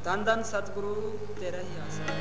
धन धन सतगुरु तेरा ही आसरा।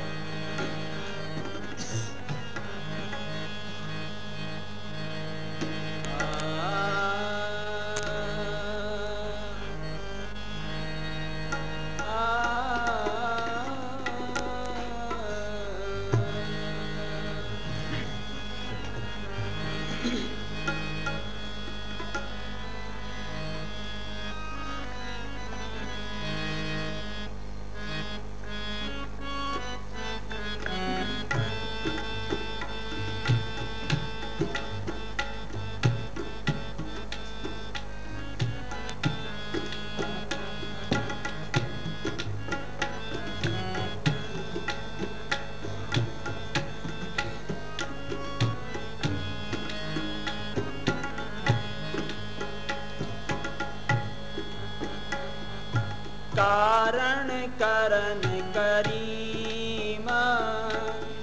कारण करन करीम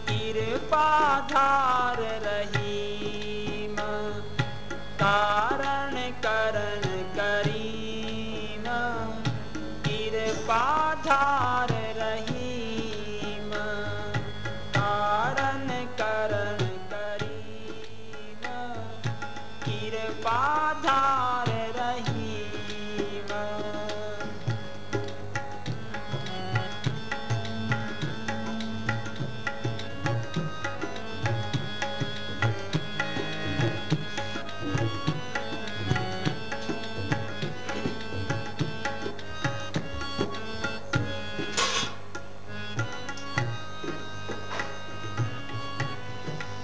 कृपा धार रहीम। कारण करन करीम कृपा धार रहीम। कारण करन करीम कृपा धार रहीम।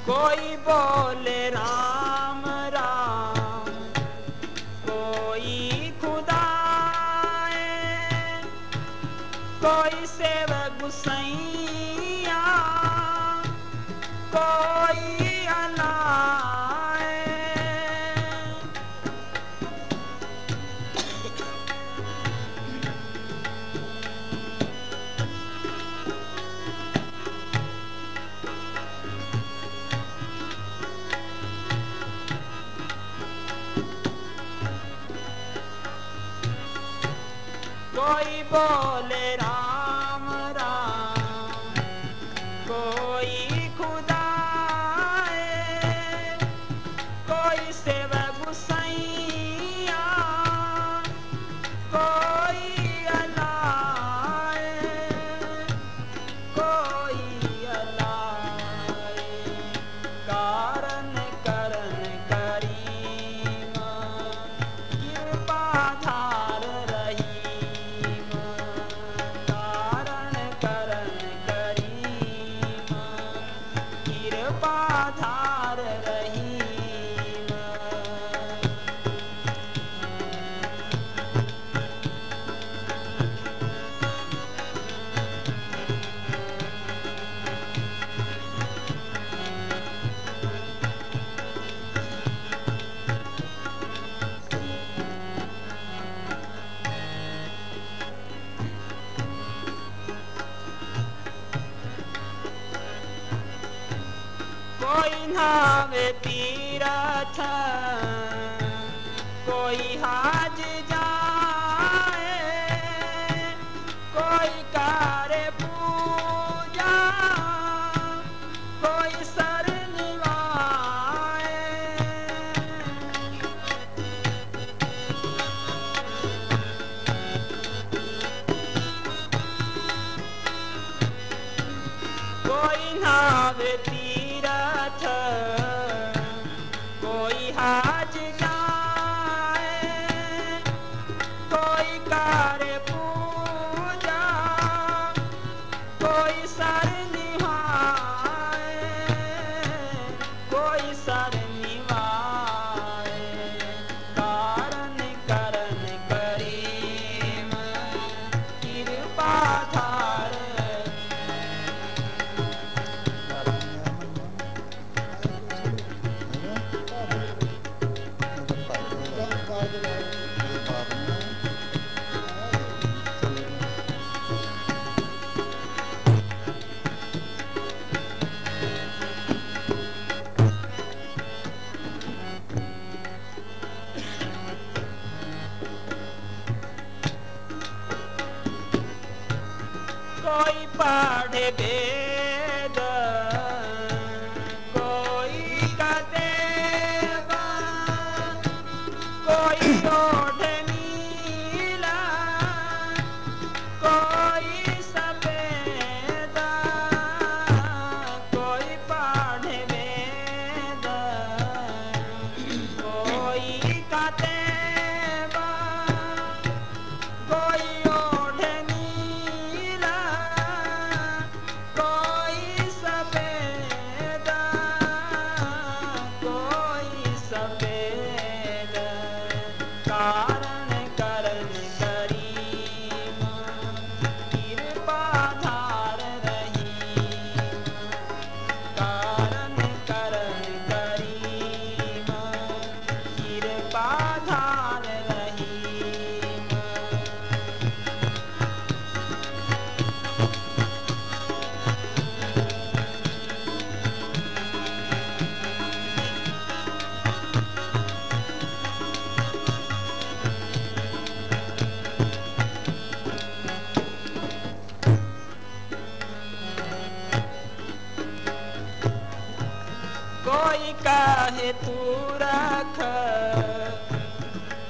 कोई बोले राम राम, कोई खुदाए, कोई सेवक गुसैया, कोई अलाए। कोई बोले राम राम, कोई खुदाए, कोई सेवक गुसैया, कोई अलाए, कोई अलाए। कारण करन करीम कृपा धार रहीम। कारण करन करीम कृपा धार रहीम। कोई नावे तीरथ, कोई हाज जाए, कोई करे पूजा, कोई सर निवाए। कोई नावे तीरथ, कोई हाज जाए, कोई करे पूजा, कोई सर निभाए, कोई सर निभाए। कारण करन करीम कृपा धार। पढ़े वेद, कोई कहते कोई ओढ़े नीला, कोई सफेद, कोई पढ़े वेद, कोई कहते कोई ओढ़े नीला, कोई सफेद, कोई सफेद, कारण करन करीम, कृपा धार रहीम, कारण करन करीम, कृपा धार रहीम। कोई काहे तू रख,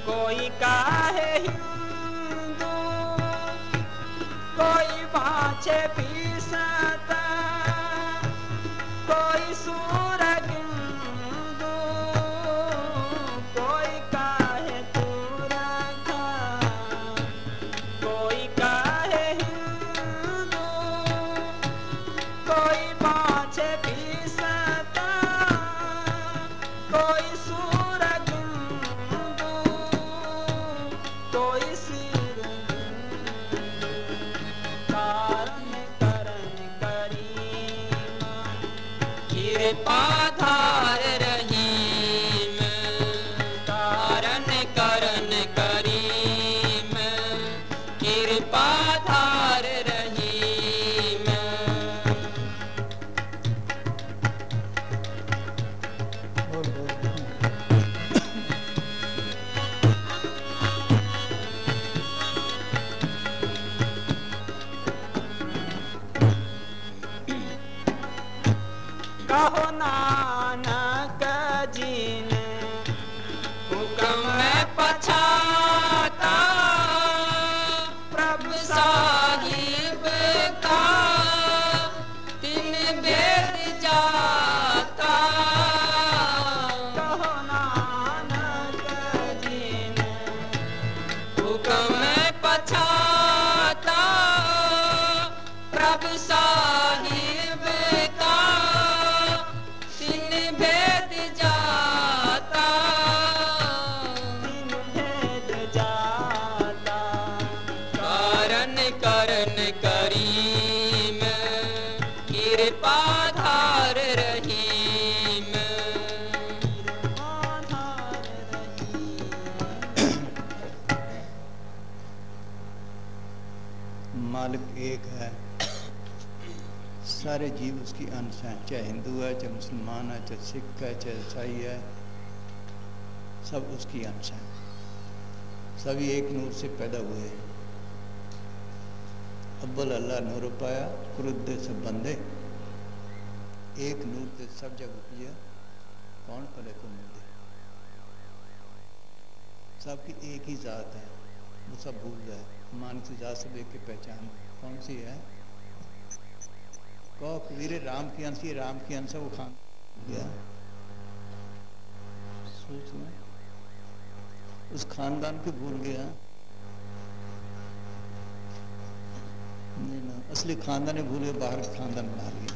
कोई काहे हिंदू, कोई बाँचे पीसता, कोई सूरगिंदू, कोई काहे तू रख, कोई काहे हिंदू, कोई बाँचे पीसता, कोई सूरगिंदू, कोई सिरगिंदू, कारण करन करीम, कृपा धार रहीम, कारण करन करीम, कृपा धार रहीम। कहो नानक जी ने हुक्म में पछाता, प्रभु साहिब का तीन भेद जाता। कहो नानक जी ने हुक्म में पछाता, प्रभु साहिब का तीन भेद जाता, तीन भेद जाता, कारण करन करीम, कृपा धार रहीम, कृपा धार रहीम। मालिक एक है, सारे जीव उसकी अंश हैं, चाहे हिंदू है, चाहे मुसलमान है, चाहे सिख है, चाहे ईसाई है, सब उसकी अंश हैं। सभी एक नूर से पैदा हुए हैं। अव्वल अल्लाह नूर पाया, क्रुद्ध से बंदे, एक नूर से सब जग उपजिया, कौन पले को मिले। सबकी एक ही जात है, वो सब भूल जाए। मानसिक जात से देख के पहचान कौन सी है। कहो कबीर राम की अंश, ये राम की अंश है, वो खान गया सोचना, उस खानदान को भूल गया। नहीं ना, असली खानदान भूल गए, बाहर खानदान बना लिया।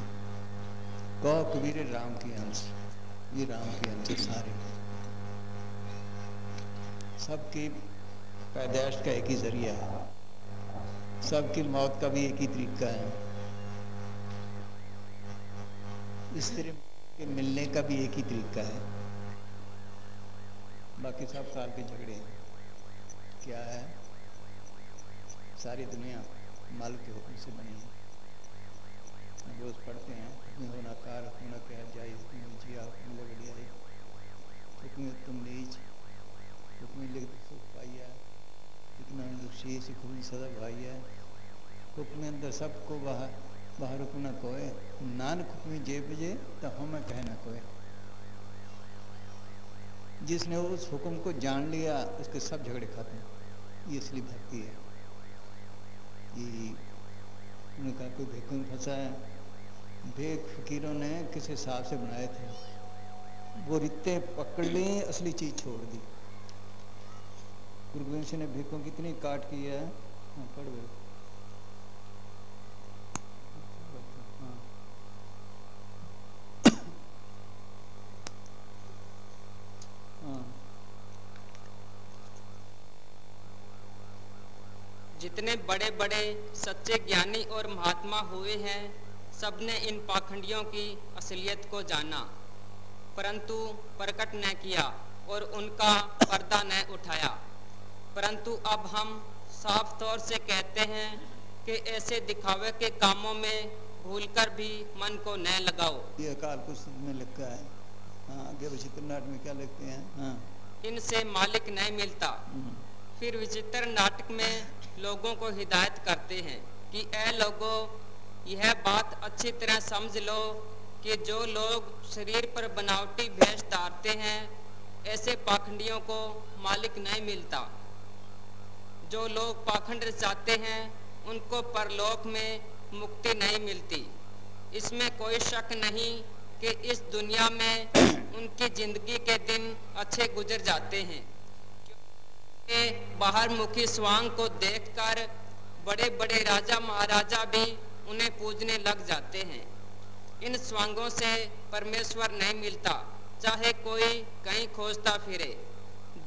कहो कबीर राम की अंश, ये राम की अंश सारे, सबकी पैदाइश का एक ही जरिया है, सबकी मौत का भी एक ही तरीका है, स्त्री के मिलने का भी एक ही तरीका है। बाकी सब काल के झगड़े हैं। क्या है? सारी दुनिया मालिक के हुक्म से बनी है। रोज पढ़ते हैं होना कार होना कह जाए जिया बढ़िया है, हुक्म तुम नीच हुक्म लिख सुख पाई है, इतना शेष खुद सदा भाई है। हुक्म अंदर सबको बाहर बाहर को न कोय, नानक हुक्मी जे बजे तो हमें कहे न कोय। जिसने उस हुक्म को जान लिया उसके सब झगड़े खत्म। ये असली भक्ति है। ये उन्होंने कहा कोई भिक्खु में फंसा है, भेख फकीरों ने किस हिसाब से बनाए थे, वो रित्ते पकड़ ली, असली चीज छोड़ दी। गुरु गोविंद सिंह ने भिक्खों की इतनी काट की है। हाँ, पढ़ गए। हाँ। हाँ। जितने बड़े बड़े सच्चे ज्ञानी और महात्मा हुए हैं, सबने इन पाखंडियों की असलियत को जाना, परंतु प्रकट न किया और उनका पर्दा न उठाया। परंतु अब हम साफ तौर से कहते हैं कि ऐसे दिखावे के कामों में भूलकर भी मन को न लगाओ। ये अकाल पुस्तक में लिखा है। हाँ, आगे विचित्र नाटक में क्या लिखते हैं? हाँ। इनसे मालिक नहीं मिलता। फिर विचित्र नाटक में लोगों को हिदायत करते हैं कि ऐ लोगों, यह बात अच्छी तरह समझ लो कि जो लोग शरीर पर बनावटी भेष धारते हैं, ऐसे पाखंडियों को मालिक नहीं मिलता। जो लोग पाखंड रचाते हैं, उनको परलोक में मुक्ति नहीं मिलती। इसमें कोई शक नहीं कि इस दुनिया में उनकी जिंदगी के दिन अच्छे गुजर जाते हैं। बाहर मुखी स्वांग को देखकर बड़े बड़े राजा महाराजा भी उन्हें पूजने लग जाते हैं। इन स्वांगों से परमेश्वर नहीं मिलता, चाहे कोई कहीं खोजता फिरे।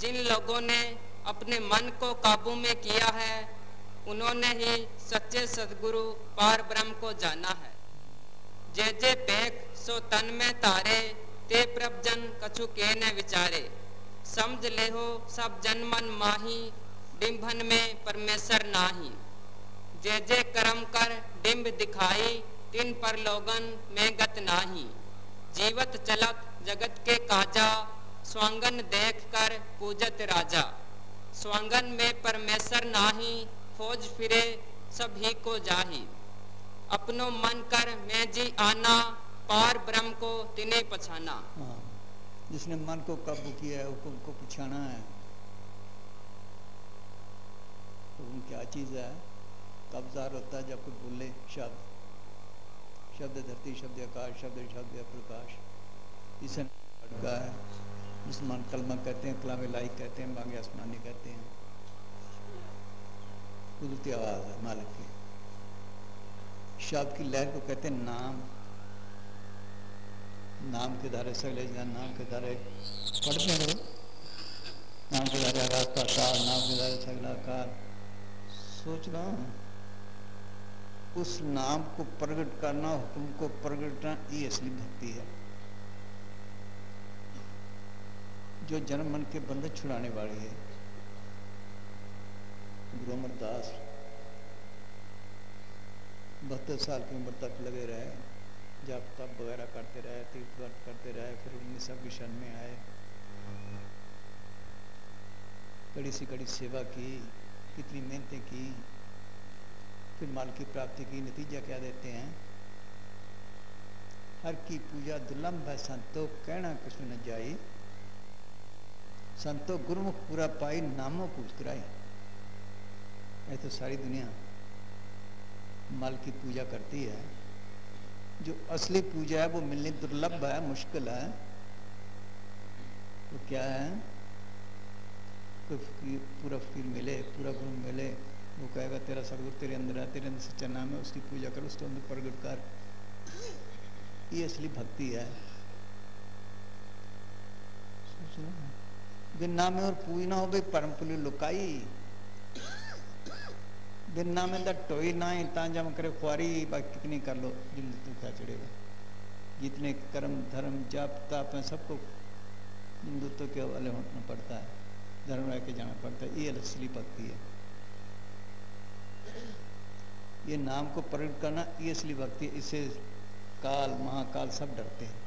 जिन लोगों ने अपने मन को काबू में किया है, उन्होंने ही सच्चे सद्गुरु पार ब्रह्म को जाना है। जे जे पेख सो तन में तारे, ते प्रभ जन कछु के न विचारे। समझ ले हो सब जन मन माही, डिम्भन में परमेश्वर नाही। जे जे कर्म कर डिम्ब दिखाई, तिन पर लोगन में गत नाही। जीवत चलत जगत के काजा, स्वांगन देख कर पूजत राजा। स्वांगन में परमेश्वर नाही, खोज फिरे सभी को जाही। अपनो मन कर मैं जी आना, पार ब्रह्म को तिने पछाना। हाँ, जिसने मन को काबू किया है, हुक्म को पछाना है। हुक्म क्या चीज है? कब्जार होता है जब कोई बोले शब्द, शब्द धरती, शब्द आकाश, शब्द शब्द प्रकाश। इसे का है। मुसलमान कलमा कहते हैं, कलाम इलाही कहते हैं, बांगे आसमानी कहते हैं। कुदरती आवाज है मालिक की। शब्द की लहर को कहते हैं नाम। नाम के धारे सगले जान, नाम के धारे पढ़ते हैं लोग। नाम के धारे आकाश पाताल, नाम के धारे सगला आकार। सोच रहा हूँ उस नाम को प्रकट करना, हुक्म को प्रकट करना, ये असली भक्ति है। जो जन्म मन के बंधन छुड़ाने वाली है। गुरु अमरदास 72 साल की उम्र तक लगे रहे, जब तब वगैरह करते रहे, तीर्थ व्रत करते रहे, फिर उन्हें सबकी शरण में आए, कड़ी से कड़ी सेवा की, कितनी मेहनतें की, फिर माल की प्राप्ति की। नतीजा क्या देते हैं? हर की पूजा दुर्लभ है संतो, कहना कुछ न जाई। संतो गुरुमुख पूरा पाई, नामों को उतराई। ये तो सारी दुनिया माल की पूजा करती है। जो असली पूजा है वो मिलनी दुर्लभ है, मुश्किल है। वो क्या है? कोई पूरा फकीर मिले, पूरा गुरु मिले, वो कहेगा तेरा सदगुरु तेरे अंदर है, तेरे अंदर सच्चा नाम है, उसकी पूजा कर, उसके अंदर प्रगट कर। ये असली भक्ति है। बिन नामे और पूजना हो भाई परम पुली लुकाई। बिन नामे दा टोई ना ही तांजा में करे खुआरी, बाकी कितनी कर लो जिन तू क्या चढ़ेगा। जितने कर्म धर्म जाप ताप है सबको हिंदुत्व के हवाले होना पड़ता है, धर्म रह के जाना पड़ता है। ये असली भक्ति है। ये नाम को प्रकट करना, ये असली भक्ति है। इससे काल महाकाल सब डरते हैं।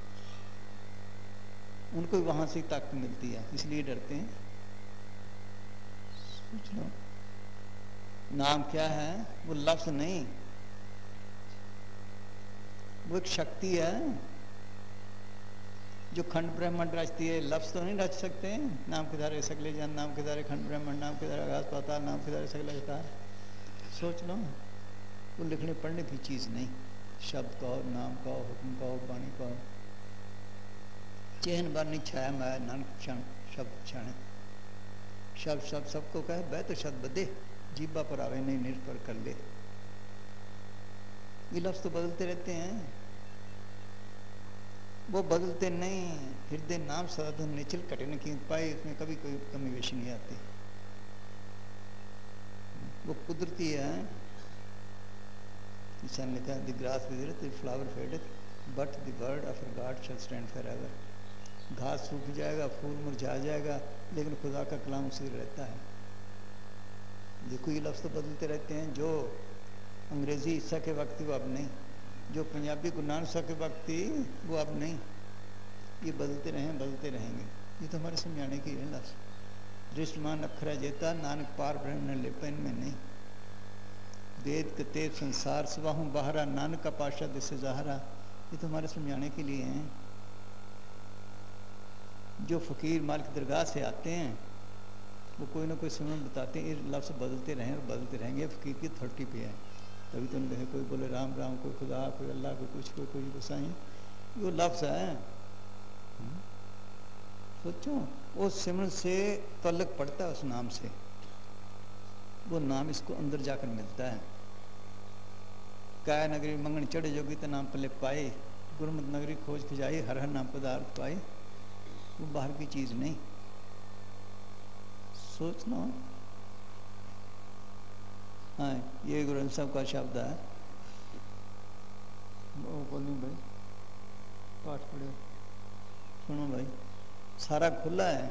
उनको वहां से ताकत मिलती है, इसलिए डरते हैं। सोच लो नाम क्या है? वो लफ्ज नहीं, वो एक शक्ति है जो खंड ब्रह्मांड रचती है। लफ्ज़ तो नहीं रच सकते हैं, नाम के धारे सकले जन, नाम के धारे खंड ब्रह्मांड, नाम के धारे आकाश पाताल, नाम के धारे सकल अवतार। सोच लो, वो लिखने पढ़ने की चीज़ नहीं। शब्द कहो, नाम कहो, हुक्म कहो, वाणी कहो, चैन बार नहीं छाया माया नानक क्षण शब्द क्षण शब्द शब्द सबको कहे वह तो शब्द बदे जीबा पर आवे नहीं निर्भर कर ले। ये लफ्ज़ तो बदलते रहते हैं, वो बदलते नहीं। हृदय नाम साधन निचल कटने की पाई, उसमें कभी कोई कमी वेशी नहीं आती, वो कुदरती है। ईसा ने लिखा the grass withereth the flower fadeth but the word of God shall stand forever. घास सूख जाएगा, फूल मुरझा जाएगा, लेकिन खुदा का कलाम उसी रहता है। देखो ये लफ्ज़ तो बदलते रहते हैं। जो अंग्रेज़ी ईसा के वक्त थी वो अब नहीं, जो पंजाबी गुरु नानक साहब के वक्त थी वो अब नहीं। ये बदलते रहें, बदलते रहेंगे। ये तो हमारे समझाने की है लफ्ज़। दृष्टमान अक्षरा जेता नानक पार ब्रह्म न लेपन में नहीं। वेद कतेब संसार सवाहूँ बाहरा नानक का पाशा दिसे ज़ाहरा। ये तो हमारे समझाने के लिए हैं। जो फ़कीर मालिक दरगाह से आते हैं वो कोई ना कोई समझ बताते हैं। ये लफ्ज़ बदलते रहें और बदलते रहेंगे। फ़कीर की अथॉरिटी पे है। तभी तो उन्होंने कोई बोले राम राम, कोई खुदा, कोई अल्लाह, कोई कुछ, कोई बसाई। वो लफ्ज़ है। सोचो, वो सिमरन से तल्लक पड़ता है उस नाम से। वो नाम इसको अंदर जाकर मिलता है। काय नगरी मंगन चढ़े जोगी तो नाम पले पाए, गुरमत नगरी खोज खिजाई हर हर नाम पदार्थ पाए। वो बाहर की चीज़ नहीं। सोच लो। हाँ, ये गुरु ग्रंथ साहब का शब्द है। वो बोली भाई, पाठ पढ़ो, सुनो भाई, सारा खुला है।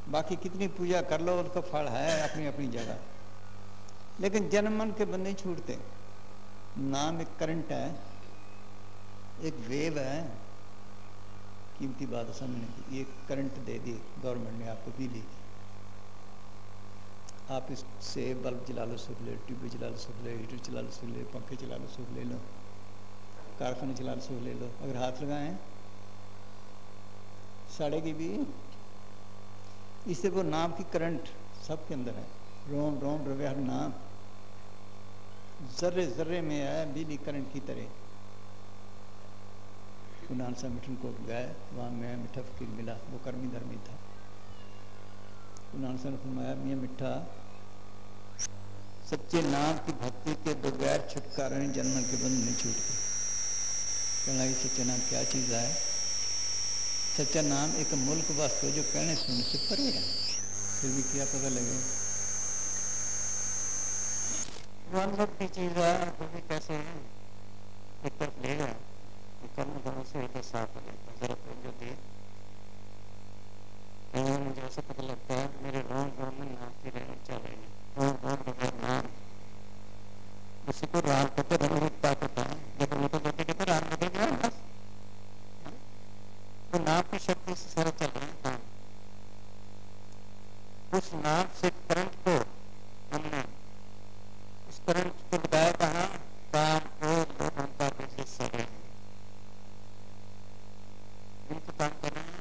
बाकी कितनी पूजा कर लो उसका फल है अपनी अपनी जगह, लेकिन जन्म मन के बंदे छूटते। नाम एक करंट है, एक वेव है। कीमती बात समझने की। ये करंट दे दी गवर्नमेंट ने आपको, बिजली। आप इससे बल्ब जला लो, सुख ले, ट्यूब जला लो, सुख ले, हीटर चला लो, सुख ले, पंखे चला लो, सुख ले लो, कारखाने चला लो, सुख ले लो। अगर हाथ लगाएं सड़ेगी भी। इससे वो नाम की करंट सबके अंदर है। रोम रोम रवे हर नाम, जर्रे जर्रे में है बिजली करंट की तरह। नानक साहब मिठन को गए, वहाँ मैं मिठा फकीर मिला, वो कर्मी धर्मी था। नानक साहब ने फरमाया मियाँ मिठा, सच्चे नाम की भक्ति के बगैर छुटकारा नहीं, जन्म के बंध नहीं छूटते। कहना कि सच्चा नाम क्या चीज़ है? सच्चा नाम एक मुल्क वस्तु जो कहने सुनने से परे है, फिर भी क्या पता लगे अनुभव की चीज़ है। वो भी कैसे है, एक तरफ ले गया, कर्म भाव से एक साफ हो जाता है। जरा जो दे मुझे ऐसा पता लगता है मेरे रोम रोम में नाम की रहना चाहिए। रोम रोम बगैर नाम, उसी को राम कहते रंगरूप ताकत है। जब उनको कहते कहते राम बदल गया बस। तो नाम की शक्ति से सारा चल रहा है काम। उस नाम से करंट को हमने, उस करंट को लगाया कहाँ? काम और लोग हमका से सगे इनको काम करना है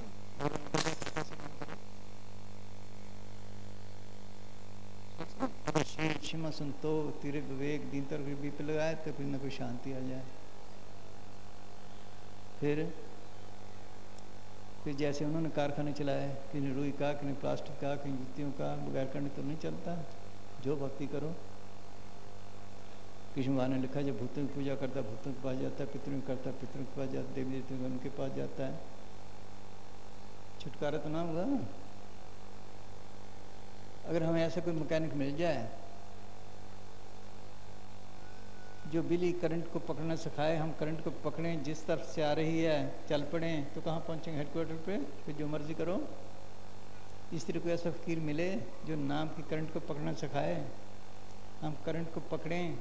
और उनको कैसे काम करें। अगर श्री क्षमा संतो तेरे विवेक दीन तर भी पे लगाए तो फिर न कोई शांति आ जाए। फिर जैसे उन्होंने कारखाने चलाए, किन्हीं रुई का, किन्हीं प्लास्टिक का, किन्हीं जुतियों का, बगैर करने तो नहीं चलता। जो भक्ति करो। कृष्ण भगवान ने लिखा जब भूतों की पूजा करता भूतों के पास जाता है, पितरों की करता पितरों के पास जाता, देवी देवता उनके पास जाता है। छुटकारा तो ना होगा। अगर हमें ऐसा कोई मैकेनिक मिल जाए जो बिजली करंट को पकड़ना सिखाए, हम करंट को पकड़ें, जिस तरफ से आ रही है चल पड़े, तो कहाँ पहुँचेंगे? हेडक्वार्टर पे। फिर जो मर्जी करो। इस तरह कोई ऐसा फकीर मिले जो नाम की करंट को पकड़ना सिखाए, हम करंट को पकड़ें,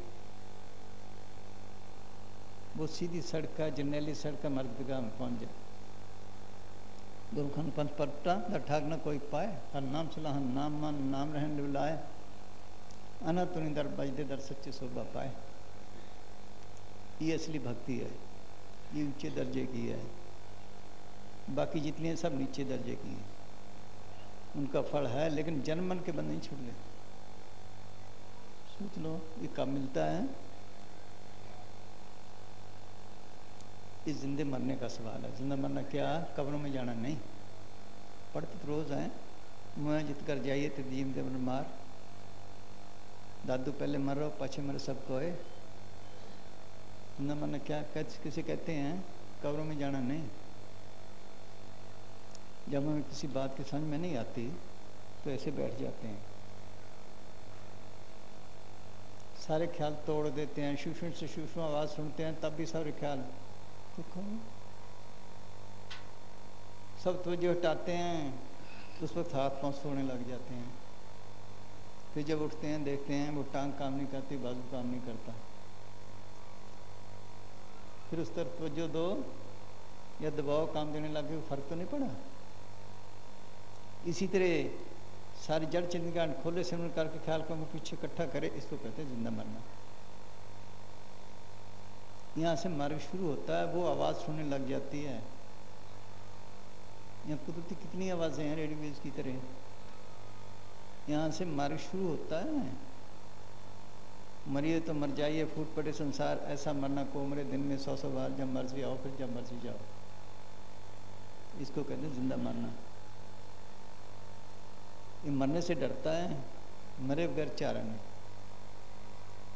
वो सीधी सड़क का, जर्नैली सड़क का मर्दगाह में पहुँच जाए। गुरुखंड पंथ पट्टा ठाक न कोई पाए, हर नाम सलाह नाम मान नाम रहन लिवलाए, अना तुनि दर बजदे दर सच्चे शोभा पाए। ये असली भक्ति है, ये ऊंचे दर्जे की है। बाकी जितनी हैं सब नीचे दर्जे की हैं। उनका फल है, लेकिन जन्म मन के बंद नहीं छूट गए। सोच लो ये कब मिलता है? इस जिंदे मरने का सवाल है। जिंदा मरना क्या? कब्रों में जाना नहीं। पढ़ते तो रोज हैं, मुँह जित कर जाइए तो जीम दे मार, दादू पहले मरो पाछे मरो सब कोए। जिंदा मरना क्या किसे कहते हैं? कब्रों में जाना नहीं। जब हमें किसी बात की समझ में नहीं आती तो ऐसे बैठ जाते हैं, सारे ख्याल तोड़ देते हैं, सूक्ष्म से सूक्ष्म आवाज़ सुनते हैं तब भी सारे ख्याल देखो सब तवज्जो हटाते हैं, उस वक्त हाथ पाँव सोने लग जाते हैं। फिर जब उठते हैं देखते हैं वो टांग काम नहीं करती, बाजू काम नहीं करता। फिर उस तरफ तवज्जो दो या दबाव काम देने लगे, फर्क तो नहीं पड़ा। इसी तरह सारी जड़ चिंतन खोले सिमरन करके ख्याल को पीछे इकट्ठा करे, इसको कहते हैं जिंदा मरना। यहाँ से मार्ग शुरू होता है, वो आवाज़ सुनने लग जाती है। यहाँ कुदरती कितनी आवाज़ें हैं रेडियो वेव्स की तरह। यहाँ से मार्ग शुरू होता है। मरिए तो मर जाइए, फूट पड़े संसार, ऐसा मरना को मरे दिन में 100 बार, जब मर्जी आओ फिर जब मर्जी जाओ। इसको कहते हैं जिंदा मरना। ये मरने से डरता है, मरे बगैर चारा नहीं।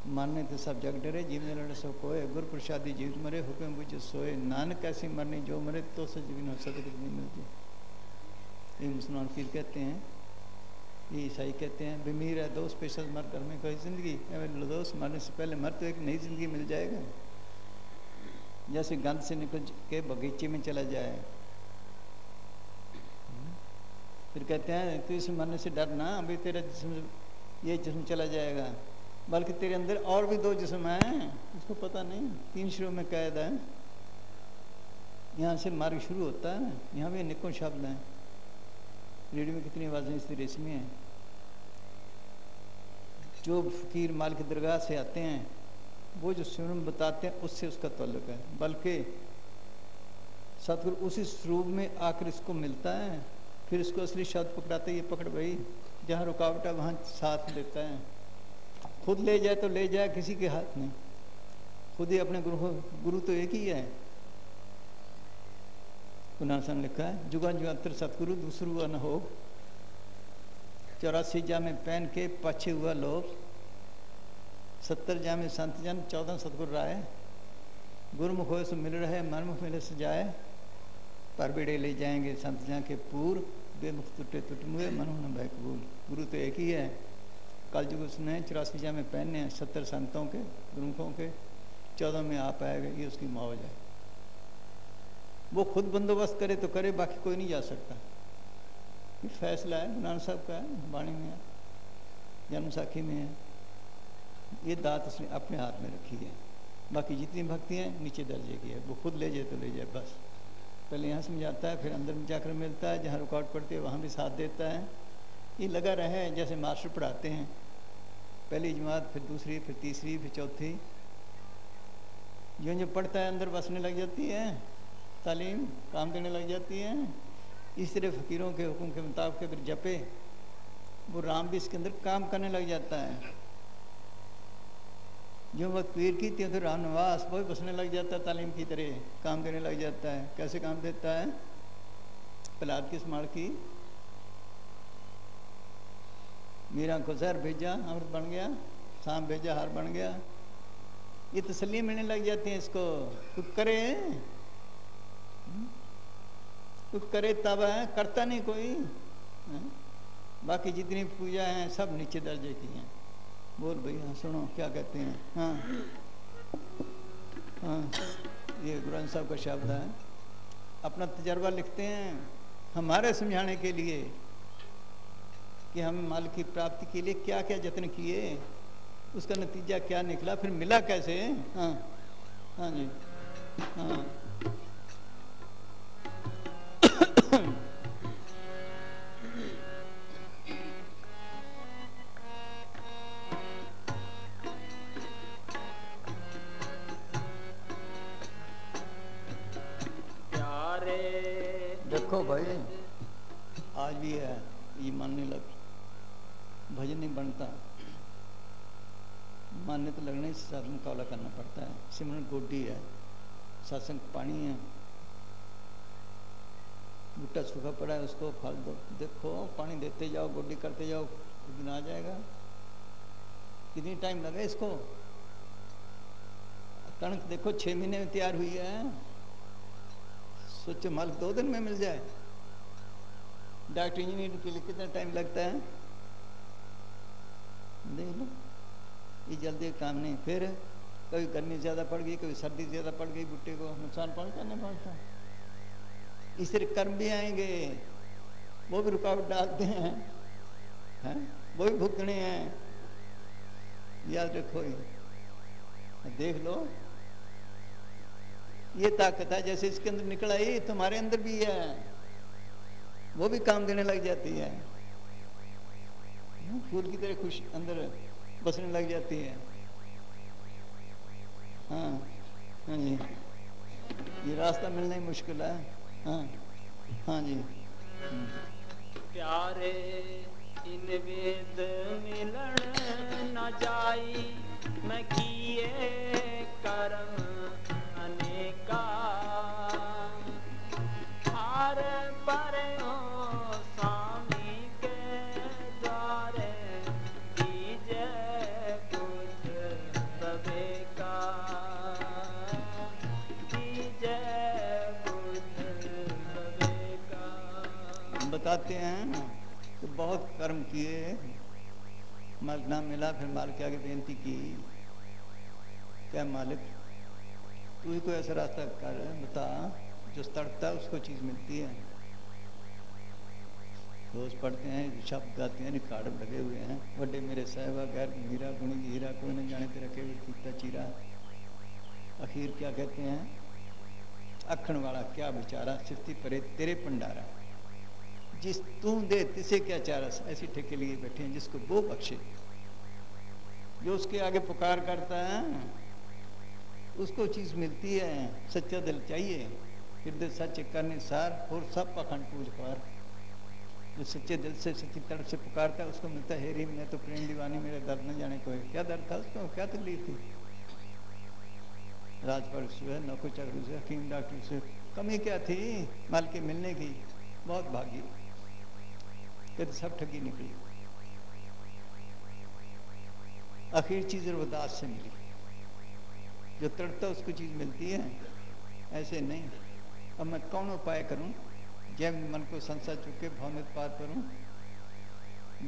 मरने तो सब जग डरे, जीवन लड़े सो कोय, गुर प्रसादी जीव मरे, हुक्म बुझे सोए। नानक ऐसी मरनी जो मरे, तो से जीवन सदगति नहीं मिलती। ये मुसलमान पीर कहते हैं, ये ईसाई कहते हैं बीमीर है दोस्त पेशल मर कर में कोई जिंदगी। दोस्त मरने से पहले मर तो एक नई जिंदगी मिल जाएगा। जैसे गंद से निकल के बगीचे में चला जाए। फिर कहते हैं तू इस मरने से डरना, अभी तेरा जिस्म ये जिस्म चला जाएगा, बल्कि तेरे अंदर और भी 2 जिस्म हैं, उसको पता नहीं। 3 शुरू में कैद है। यहाँ से मार्ग शुरू होता है। यहाँ भी अनेकों शब्द हैं। रेडियो में कितनी आवाज़ें इस तरह में हैं। जो फकीर माल की दरगाह से आते हैं वो जो सिमरन बताते हैं उससे उसका ताल्लुक है, बल्कि सतगुरु उसी स्वरूप में आकर इसको मिलता है। फिर इसको असली शब्द पकड़ाते, ये पकड़ भाई, जहाँ रुकावट है वहाँ साथ देता है। खुद ले जाए तो ले जाए, किसी के हाथ नहीं। खुद ही अपने गुरु तो एक ही है। कुनासन लिखा है, जुगा जुगांतर सतगुरु दूसरू न हो, 84 जामे पहन के पाछे हुआ लोभ, 70 जामे संत जन, 14 सतगुरु राय, गुरुमुख हो सो मिल रहे, मनमुख मिले सजाए, पर बेड़े ले जाएंगे संत जहाँ के पूर, बेमुख टूटे टूट मुए, मनु न भय कबूल। गुरु तो एक ही है। कल युग उसने 84 जामे पहने हैं, 70 संतों के गुरुमुखों के, 14 में आप आएगा, ये उसकी मौज है। वो खुद बंदोबस्त करे तो करे, बाकी कोई नहीं जा सकता। ये फैसला है गुरु नानक साहब का है, वाणी में है, जन्म साखी में है। ये दात उसने अपने हाथ में रखी है। बाकी जितनी भक्ति है नीचे दर्जे की है, वो खुद ले जाए तो ले जाए बस। पहले यहाँ समझाता है, फिर अंदर में जाकर मिलता है, जहाँ रुकावट पड़ती है वहाँ भी साथ देता है। ये लगा रहे जैसे मास्टर पढ़ाते हैं, पहली जमात, फिर दूसरी, फिर तीसरी, फिर चौथी। जो पढ़ता है अंदर बसने लग जाती है, तालीम काम देने लग जाती है। इस तरह फ़कीरों के हुक्म के मुताबिक अगर जपे, वो राम भी इसके अंदर काम करने लग जाता है। जो वक्त पीर की थी तो राम नवास वो बसने लग जाता है, तालीम की तरह काम देने लग जाता है। कैसे काम देता है? प्रहलाद की स्मार की, मीरा को जहर भेजा अमृत बन गया, शाम भेजा हार बन गया। ये तसल्ली मिलने लग जाती है इसको। कुछ करे, कुछ करे तब है, करता नहीं कोई है? बाकी जितनी पूजा हैं सब नीचे दर्जे की हैं। बोल भैया सुनो क्या कहते हैं। हाँ हाँ, ये गुरु नानक साहब का शब्द है। अपना तजर्बा लिखते हैं हमारे समझाने के लिए कि हम माल की प्राप्ति के लिए क्या क्या जतन किए, उसका नतीजा क्या निकला, फिर मिला कैसे। हाँ हाँ जी हाँ। देखो भाई, आज भी है, ये मानने लग, भजन नहीं बनता, मानने तो लगने से साथ मुकाबला करना पड़ता है। सिमरन गोडी है, सत्संग पानी है, बूटा सूखा पड़ा है उसको फल दो, देखो पानी देते जाओ, गोडी करते जाओ, एक दिन आ जाएगा। कितनी टाइम लगा इसको? कणक देखो 6 महीने में तैयार हुई है, सोचो माल 2 दिन में मिल जाए। डॉक्टर इंजीनियर के लिए कितना टाइम लगता है, देख लो। ये जल्दी काम नहीं। फिर कभी गर्मी ज़्यादा पड़ गई, कभी सर्दी ज़्यादा पड़ गई, बूटे को नुकसान पहुंचता नहीं पहुंचता। इससे कर्म भी आएंगे, वो भी रुकावट डालते हैं, वो भी भुगतने हैं, याद रखो। देख लो, ये ताकत है जैसे इसके अंदर निकल आई, तुम्हारे अंदर भी है, वो भी काम देने लग जाती है, फूल की तरह खुश अंदर बसने लग जाती है। हाँ हाँ जी, ये रास्ता मिलना ही मुश्किल है। हाँ हाँ जी। प्यारे इन वेद मिलन न जाई, मैं किए कर्म अनेका, हार पर स्वामी के द्वारे दीजे बुद्ध बबेका, दीजे बुद्ध बबेका। बताते हैं कि बहुत कर्म किए, माल ना मिला, फिर माल के आगे बेनती की, क्या मालिक तू ही कोई ऐसा रास्ता कर बता जो तड़पता है उसको चीज़ मिलती है। रोज पढ़ते हैं, शब्द गाते हैं, रिकॉर्ड लगे हुए हैं, बड़े मेरे साहिबा गैर मीरा गुणी हीरा, कोई न जाने तेरा केवल पीता चीरा। आखिर क्या कहते हैं, अखण वाला क्या बेचारा, सिफ्ती परे तेरे पंडारा, जिस तू दे तिसे क्या चारा। ऐसी ठेके लिए बैठे हैं जिसको वो बख्शे, जो उसके आगे पुकार करता है उसको चीज मिलती है। सच्चा दिल चाहिए, हृदय सच करने सार, और सब पखंड पूज पार। जो सच्चे दिल से सच्ची तड़प से पुकारता है उसको मिलता है। हेरी मैं तो प्रेम दीवानी, मेरे दर्द न जाने कोई। क्या दर्द था उसको, क्या तकलीफ थी? राजपाल से, नौकर चाकरी से, हकीम डॉक्टर से कमी क्या थी? माल के मिलने की बहुत भागी, फिर सब ठगी निकली। आखिर चीज रविदास से मिली, जो तड़पता उसको चीज मिलती है, ऐसे नहीं। अब मैं कौन उपाय करूं, जब मन को संसार चुके भौमित पार करूं।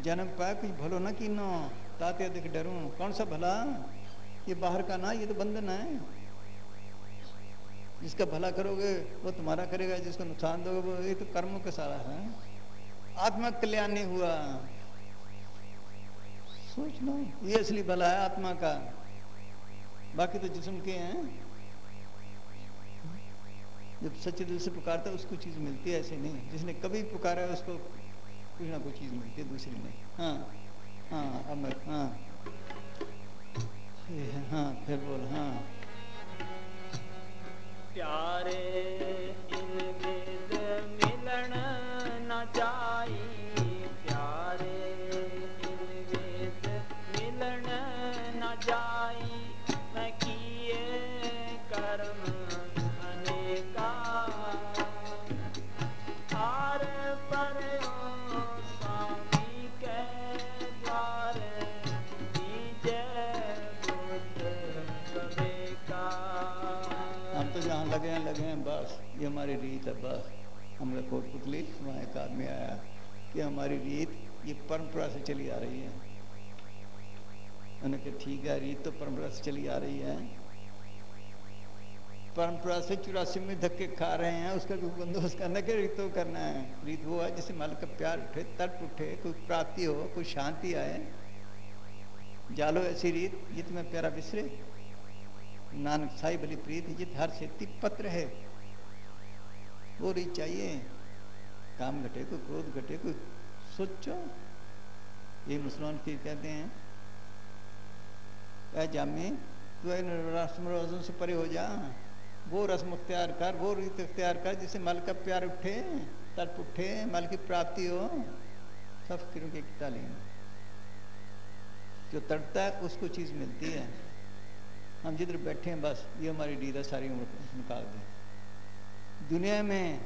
जन्म पाया कुछ भलो न कीनो, ताते अधिक डरूं। कौन सा भला, ये बाहर का ना, ये तो बंधन है। जिसका भला करोगे वो तुम्हारा करेगा, जिसको नुकसान दोगे वो, ये तो कर्मों का सारा है। आत्मा कल्याण नहीं हुआ, सोच लो, ये असली भला है आत्मा का, बाकी तो जिस्म के हैं। जब सच्चे दिल से पुकारता है उसको चीज मिलती है, ऐसे नहीं। जिसने कभी पुकारा है उसको कुछ ना कुछ चीज मिलती है, दूसरी नहीं। हाँ हाँ अमर, हाँ हाँ फिर बोल। हाँ प्यारे इन वेद मिलन न जाई, प्यारे इन वेद मिलन न जाई, मैं किए कर्म अनेका, हार पर स्वामी के द्वार दीजे बुद्ध बबेका। हम तो जहाँ लगे हैं बस, ये हमारी रीत है बस। हम लोग कोटपुतली, वहाँ एक आदमी आया कि हमारी रीत ये परंपरा से चली आ रही है। उन्होंने कहा ठीक है, रीत तो परंपरा से चली आ रही है, परंपरा से 84 में धक्के खा रहे हैं, उसका कोई बंदोबस्त करना क्या, रीत तो करना है। रीत वो है जिससे मालिक का प्यार उठे, तर्प उठे, कोई प्राप्ति हो, कोई शांति आए। जालो ऐसी रीत जित में प्यारा बिसरे, नानक साई भली प्रीत जित हर से पत्र है। वो रीत चाहिए, काम घटे, कोई क्रोध घटे, कोई सोचो। ये मुसलमान पीर कहते हैं, जामे तू राष्ट्र से परे हो जा, वो रस्म अख्तियार कर, वो रीत अख्तियार कर जिससे मल का प्यार उठे, तड़प उठे, मल की प्राप्ति हो। सब फकीरों की एक तालीम, जो तड़पता है उसको चीज़ मिलती है। हम जिधर बैठे हैं बस ये हमारी डीरा सारी उम्र निकाल दें। दुनिया में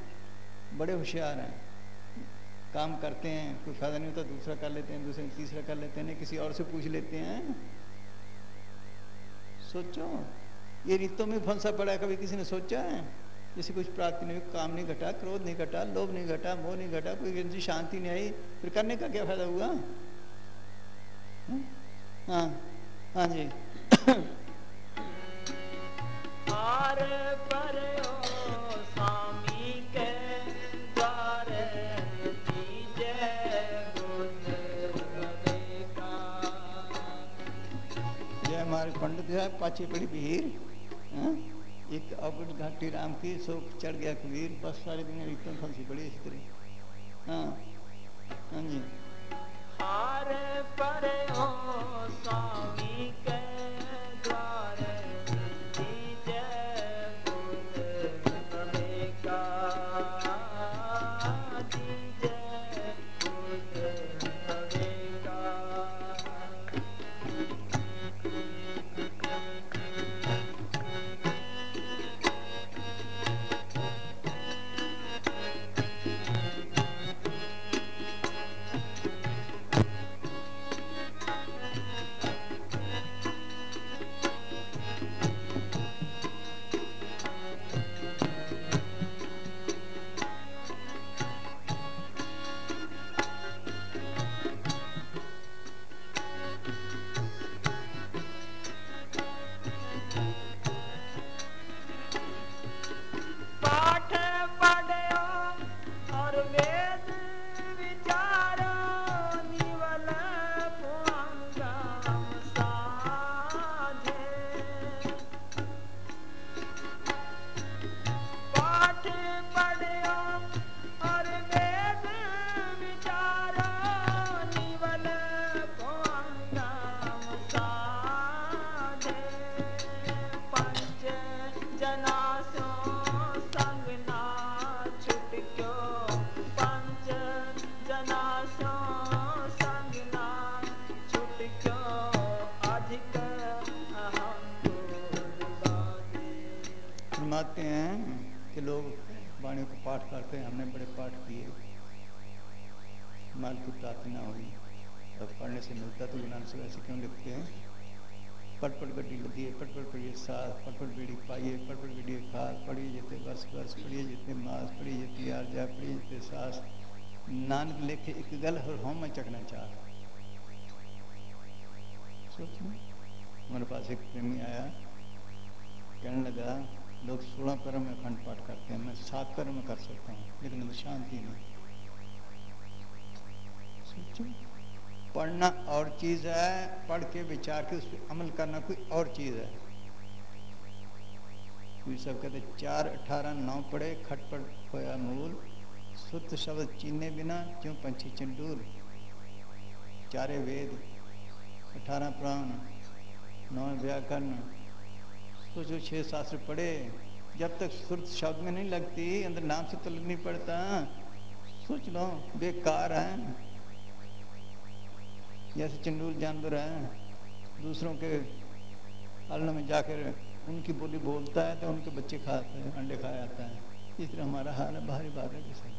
बड़े होशियार हैं, काम करते हैं, कोई फायदा नहीं होता दूसरा कर लेते हैं, दूसरे तीसरा कर लेते हैं, नहीं किसी और से पूछ लेते हैं। सोचो ये रीतों में फंसा पड़ा है, कभी किसी ने सोचा है? जैसे कुछ प्राप्ति नहीं हुई, काम नहीं घटा, क्रोध नहीं घटा, लोभ नहीं घटा, मोह नहीं घटा, कोई शांति नहीं आई, फिर करने का क्या फायदा हुआ? हाँ हाँ जी। हार पर ओ स्वामी के द्वारे दीजे गुण का। जय हमारे पंडित है पाछे पड़ी भीड़, एक अवगुण घाटी राम की शोक चढ़ गया कबीर, बस सारी दुनिया रीतों में फंसी पड़ी इस तरह। हाँ हाँ जी। हार पर ओ स्वामी के द्वारे दीजे गुण का, दीजे गुण का। पाठ पढ़ो और वेद विचारो, निवल पुअंगम साधे। पाठ पढ़ो और वेद विचारो, निवल पुअंगम साधे। पंच जनासो संग ना छुटक्यो, पंच जनासो संग ना छुटक्यो, अधिक अहम गुरुबादे। फरमाते हैं कि लोग वाणी को पाठ करते हैं, हमने बड़े पाठ किए, माल की प्राप्ति ना हुई, और पढ़ने से मिलता तो गुनाह से ऐसे क्यों लिखते हैं? पट पट गड्डी लगी है, पट पट पढ़िए साथ, पट पट बीड़ी पाइए, पट पट बीड़ी खाद, पढ़िए जितने वर्ष वर्ष, पढ़िए जितने मास, पढ़िए जितनी आरजा, पढ़िए जितने सास। नानक लेखे एक गल और हम में चकना चाह। सोचो हमारे पास एक प्रेमी आया, कहने लगा लोग 16 पैरों में अखंड पाठ करते हैं, मैं 7 पैरों में कर सकता हूँ, लेकिन मुझे शांति नहीं। सोचो पढ़ना और चीज है, पढ़ के विचार के उस पर अमल करना कोई और चीज है। कोई सब कहते 4 18 9 पढ़े खटपट खोया मूल, शुद्ध शब्द चीने बिना क्यों पंछी चंडूल। 4 वेद 18 पुराण 9 व्याकरण, सोचो 6 शास्त्र पढ़े, जब तक शुद्ध शब्द में नहीं लगती अंदर नाम से तो लग नहीं पड़ता। सोच लो बेकार है, जैसे चंडूल जानवर है, दूसरों के अल्लाह में जाकर उनकी बोली बोलता है तो उनके बच्चे खाते हैं, अंडे खाया जाता है। इस तरह हमारा हाल है बाहरी बाहर के साथ।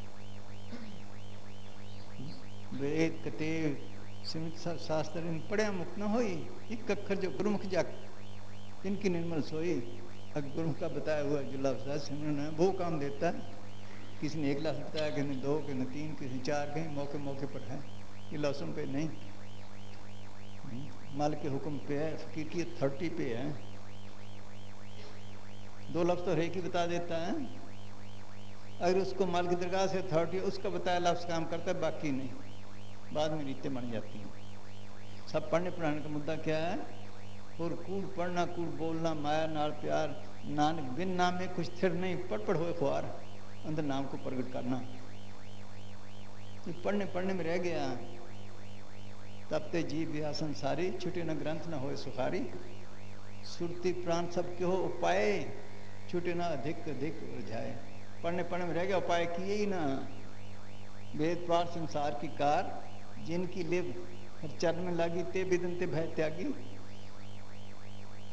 वेद कतेव सीमित शास्त्र इन पढ़िया मुक्त न होई, एक अक्षर जो गुरुमुख जाक इनकी निर्मल सोई। अगर गुरुमुख का बताया हुआ जो लफ्ज़ सिमरन है वो काम देता है। किसी ने 1 लफ्ज़ बताया, किसी ने 2, किसी ने 3, किसी ने 4, कहीं मौके मौके पर है, ये लफ्ज़ों पे नहीं। माल के हुक्म पे है, फकीर की 30 पे है। 2 लफ्ज़ तो एक ही बता देता है, अगर उसको माल की दरगाह से 30 उसका बताया लफ्ज़ काम करता है, बाकी नहीं, बाद में रीतें बन जाती हैं। सब पढ़ने पढ़ाने का मुद्दा क्या है? और कूड़ पढ़ना, कूड़ बोलना, माया नाल प्यार, नानक बिन नाम में कुछ थिर नहीं, पढ़ पढ़ होए ख्वार, अंदर नाम को प्रगट करना। ये पढ़ने पढ़ने में रह गया, तब ते जी बिया संसारी, छुटे न ग्रंथ न होए सुखारी। सुरती प्राण सब के हो उपाय, छूटे ना अधिक अधिक उलझाए। पढ़ने पढ़ने में रह गया, उपाय किए ही ना। वेद पाठ संसार की कार, जिनकी लिव हर चरण में लागी, ते बिदनते भय त्यागी।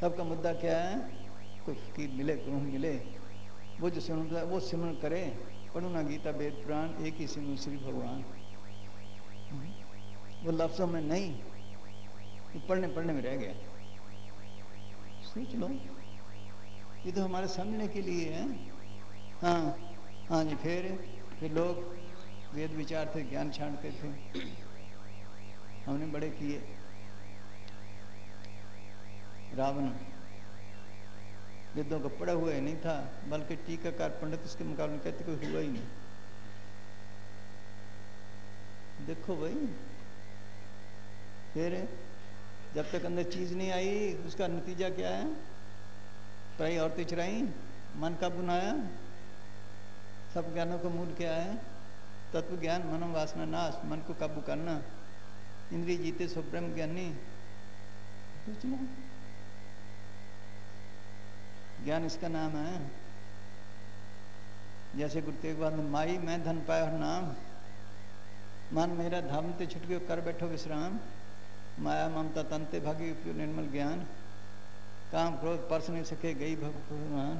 सबका मुद्दा क्या है? कोई फकीर मिले, गुरु मिले, वो जो सुन वो सिमरन करे। पढ़ो ना गीता वेद पुराण, एक ही सिमरन श्री भगवान। वो लफ्जों में नहीं, वो पढ़ने पढ़ने में रह गया। सोच लो, ये तो हमारे समझने के लिए है। हाँ हाँ जी। फिर लोग वेद विचारते, ज्ञान छांटते थे, हमने बड़े किए। रावण वेदों का पढ़ा हुआ ही नहीं था, बल्कि टीकाकार पंडित उसके मुकाबले कहते कोई हुआ ही नहीं। देखो भाई, फिर जब तक अंदर चीज नहीं आई, उसका नतीजा क्या है? पराई औरतें चुराई, मन का बुनाया। सब ज्ञानों का मूल क्या है? तत्व ज्ञान, मनो वासना नाश, मन को काबू करना। इंद्रिय जीते सो ब्रह्म ज्ञानी। ज्ञान इसका नाम है। जैसे गुरु तेग बहादुर, माई मैं धन पाया और नाम, मन मेरा धाम ते छुट गयो, कर बैठो विश्राम। माया ममता तंते भागी, उपयो निर्मल ज्ञान। काम क्रोध परस नहीं सके, गई भगवान।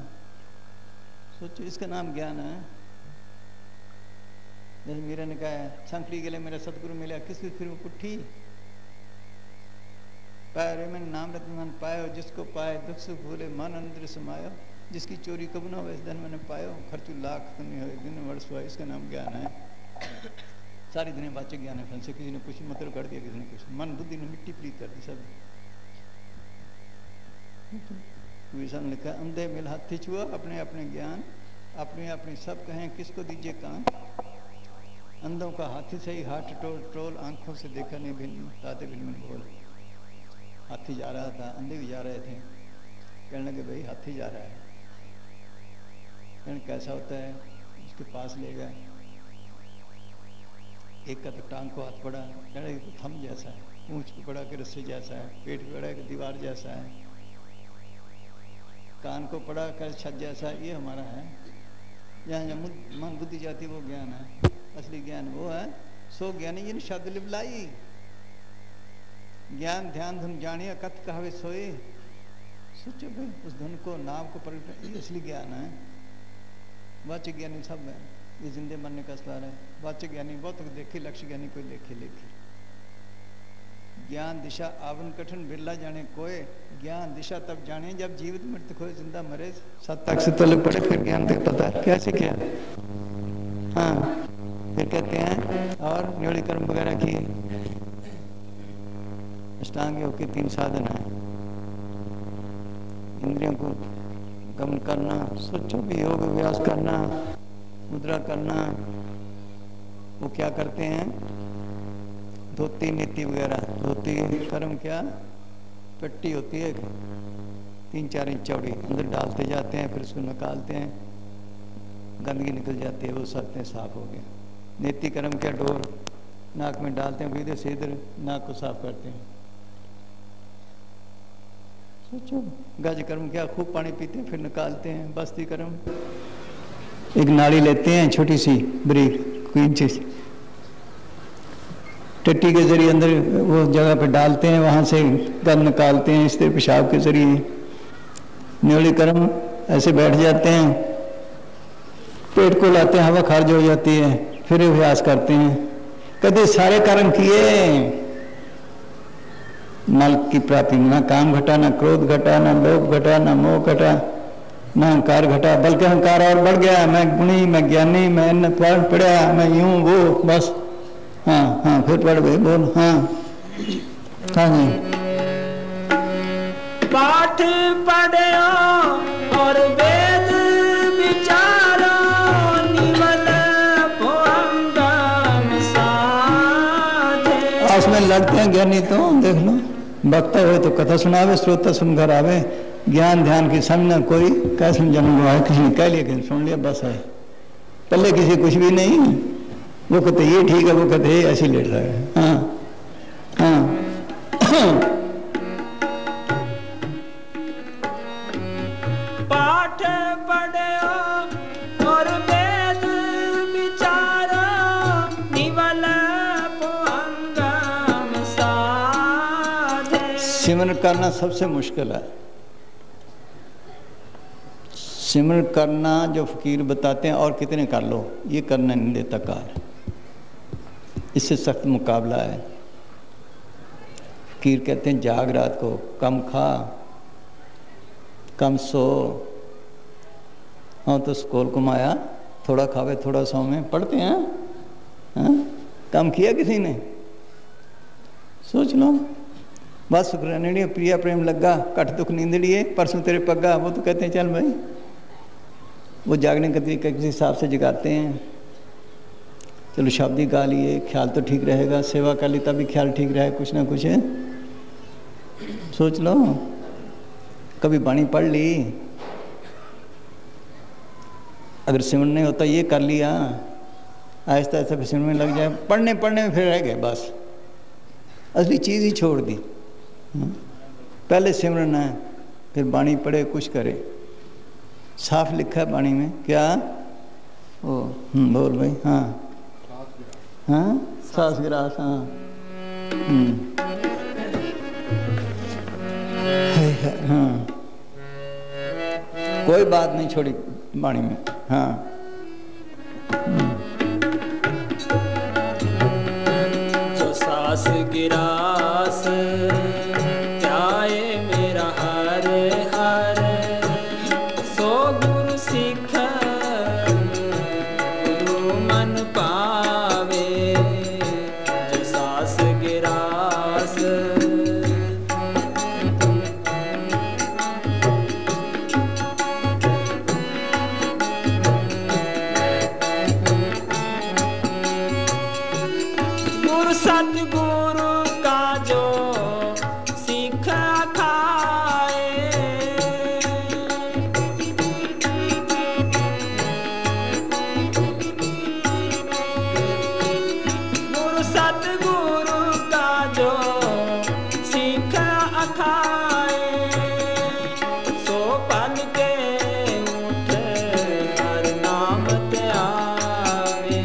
सोचो, इसका नाम ज्ञान है। जैसे मीरा ने कहा है, संकड़ी गले मेरा सतगुरु मिला, किसकी फिर वो पुट्ठी। पाए में नाम रत्न मन पायो, जिसको पाए दुख सुख भूले, मन अंदर समायो। जिसकी चोरी कब न हो, इस धन मैंने पायो, खर्चू लाख नहीं हो, दिन वर्ष हुआ। इसका नाम ज्ञान है। सारी दुनिया वाच्य ज्ञान है। से किसी ने कुछ मतलब कर दिया, किसी ने कुछ, मन बुद्धि ने मिट्टी प्रीत कर दी सब। विषम लिखा, अंधे मिल हाथी छुआ, अपने अपने ज्ञान, अपने अपने सब कहें, किसको दीजिए कान। अंधों का हाथी से ही हाथ टोल टोल, आंखों से देखा नहीं भिन्न, ताते भिन्न बोल। हाथी जा रहा था, अंधे भी जा रहे थे। कहने लगे भाई हाथी जा रहा है। कहने कैसा होता है? उसके पास ले गए, एक का तो टांग को हाथ पड़ा, कहने लगे तो थम जैसा है, पूंछ को पड़ा के रस्से जैसा है, पेट को पड़ा के दीवार जैसा है, कान को पड़ा कर छत जैसा। ये हमारा है। यहाँ मन बुद्धि जाती वो ज्ञान है। असली ज्ञान वो है, सो ज्ञानी जिन शब्द लिबलाई। ज्ञान ध्यान धुन जानिया, कथ कहवे सोए। सोचो भाई, उस धुन को नाम को परिवर्तन, ये असली ज्ञान है। वाच्य ज्ञानी सब है, ये जिंदे मरने का असलार है। वाच्य ज्ञानी बहुत देखे, लक्ष्य ज्ञानी कोई देखे लेखे। ज्ञान दिशा आवन कठिन, बिरला जाने कोय। ज्ञान दिशा तब जाने जब जीवित मृत खोए, जिंदा मरे सत तक से तलक पड़े, फिर ज्ञान तक पता है कैसे क्या। हाँ, फिर कहते हैं और न्योली कर्म वगैरह किए। अष्टांग योग के 3 साधन है। इंद्रियों को गमन करना, सोचो भी योग अभ्यास करना, मुद्रा करना। वो क्या करते हैं? धोती नीति वगैरह। धोती कर्म क्या? पट्टी होती है 3-4 इंच चौड़ी, अंदर डालते जाते हैं, फिर उसको निकालते हैं, गंदगी निकल जाती है, वो सकते हैं साफ हो गया। नीति कर्म क्या? डोर नाक में डालते हैं, इधर से इधर नाक को साफ करते हैं। सोचो। गज कर्म क्या? खूब पानी पीते हैं, फिर निकालते हैं। बस्ती कर्म, एक नाली लेते हैं छोटी सी ब्रीक, इंची सी, टट्टी के जरिए अंदर वो जगह पे डालते हैं, वहां से गंद निकालते हैं, इस तरह पेशाब के जरिए। न्योली कर्म ऐसे बैठ जाते हैं, पेट को लाते हैं, हवा खारिज हो जाती है, फिर अभ्यास करते हैं। कभी सारे कर्म किए, नल की प्राप्ति, ना काम घटा, ना क्रोध घटा, ना लोभ घटा, ना मोह घटा, ना अहंकार घटा, बल्कि अहंकार और बढ़ गया। मैं गुणी, मैं ज्ञानी, मैं पढ़ा, मैं यूं वो, बस। हाँ हाँ, फिर पढ़ गए, बोल। हाँ हाँ जी। पाठ पढ़ो और वेद विचारो, निमल भुअंगम साधे। आपस में लड़ते हैं ज्ञानी, तो देख लो। वक्ता हुए तो कथा सुनावे, श्रोता सुन घर आवे। ज्ञान ध्यान की समझना कोई कैसे जन्म हुआ है, किसी ने कह लिया, किसी ने सुन लिया, बस है। पहले किसी कुछ भी नहीं। वो कहते ये ठीक है, वो कहते ऐसे लेट रहा है। हाँ हाँ। पाठ सिमरन करना सबसे मुश्किल है। सिमरन करना जो फकीर बताते हैं और कितने कर लो, ये करना नहीं देता काल, इससे सख्त मुकाबला है। फकीर कहते हैं जाग रात को, कम खा कम सो। हाँ तो स्कूल घुमाया, थोड़ा खावे थोड़ा सो में पढ़ते हैं। हाँ? कम किया किसी ने? सोच लो। बस सुखरानी प्रिया प्रेम लगा, घट दुख नींदड़ी है, परसों तेरे पग्गा। वो तो कहते हैं चल भाई, वो जागने का तरीका किसी हिसाब से जगाते हैं। चलो शब्द ही गा लिए, ख्याल तो ठीक रहेगा, सेवा कर ली तभी ख्याल ठीक रहे, कुछ ना कुछ है। सोच लो, कभी बाणी पढ़ ली, अगर सिमरन नहीं होता ये कर लिया, आहिस्ता आहिस्ता फिर सिमरन में लग जाए, पढ़ने पढ़ने में फिर रह गए, बस असली चीज़ ही छोड़ दी। पहले सिमरन है, फिर बाणी पढ़े, कुछ करे। साफ लिखा है बाणी में, क्या? ओ बोल भाई। हाँ हाँ, सास गिरास। हाँ हाँ, कोई बात नहीं छोड़ी बाणी में। हाँ जो सास गिरास त्याए मेरा हर हर, सो गुरु सिख गुरु मन पावे। जो सास गिरास सतगुरु का जो सीखा खाए, गुरु सतगुरु का जो सीखा खाए, सो पल के उठ हर नाम ते आवे।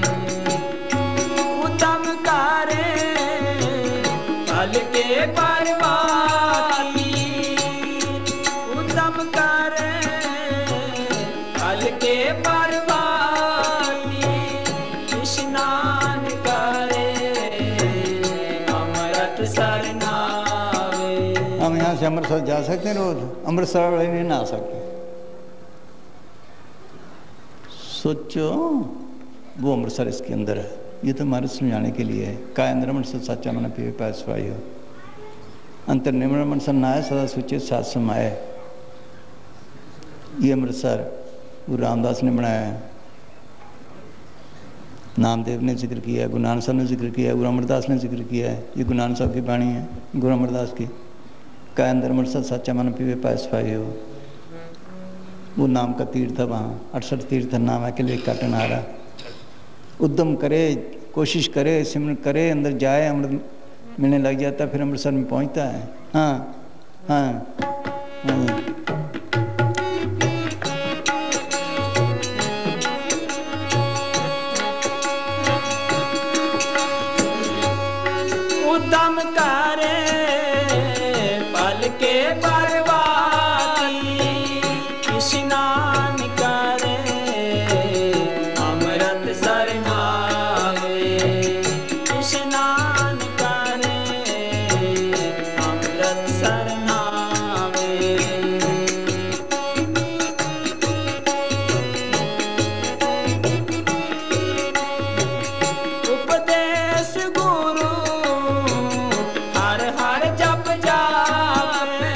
उतम करे पल के परवाही, उतम करे पल के परवाही। स्नान करे अमृत सरनावे। हम यहाँ से अमृतसर जा सकते हैं रोज? अमृतसर वाले नहीं ना आ सकते। सोचो, वो अमृतसर इसके अंदर है। ये तो हमारे समझाने के लिए है। काय अंदर मन से सच्चा मन पीवे पास पाई हो, अंतर निर्मल मन सन्नाए, सदा सुचित साथ समाए। ये अमृतसर गुरु रामदास ने बनाया है, नामदेव ने जिक्र किया है, गुरु नानक साहब ने जिक्र किया है, गुरु अमरदास ने जिक्र किया है। ये गुरु नानक साहब की बाणी है, गुरु अमरदास की। काय अंदर मन से सच्चा मन पीवे पास पाई हो, वो नाम का तीर्थ है वहाँ। 68 तीर्थ नाम है के लिए काटन आ रहा। उद्यम करे, कोशिश करे, सिमरन करे, अंदर जाए, अमृत मिलने लग जाता, फिर अमृतसर में पहुंचता है। हाँ हाँ, हाँ। उद्यम करे पल के परवाही, स्नान करे अमृत सरनावे। स्नान करे अमृत सरनावे। उपदेश गुरु हर हर जप जापे।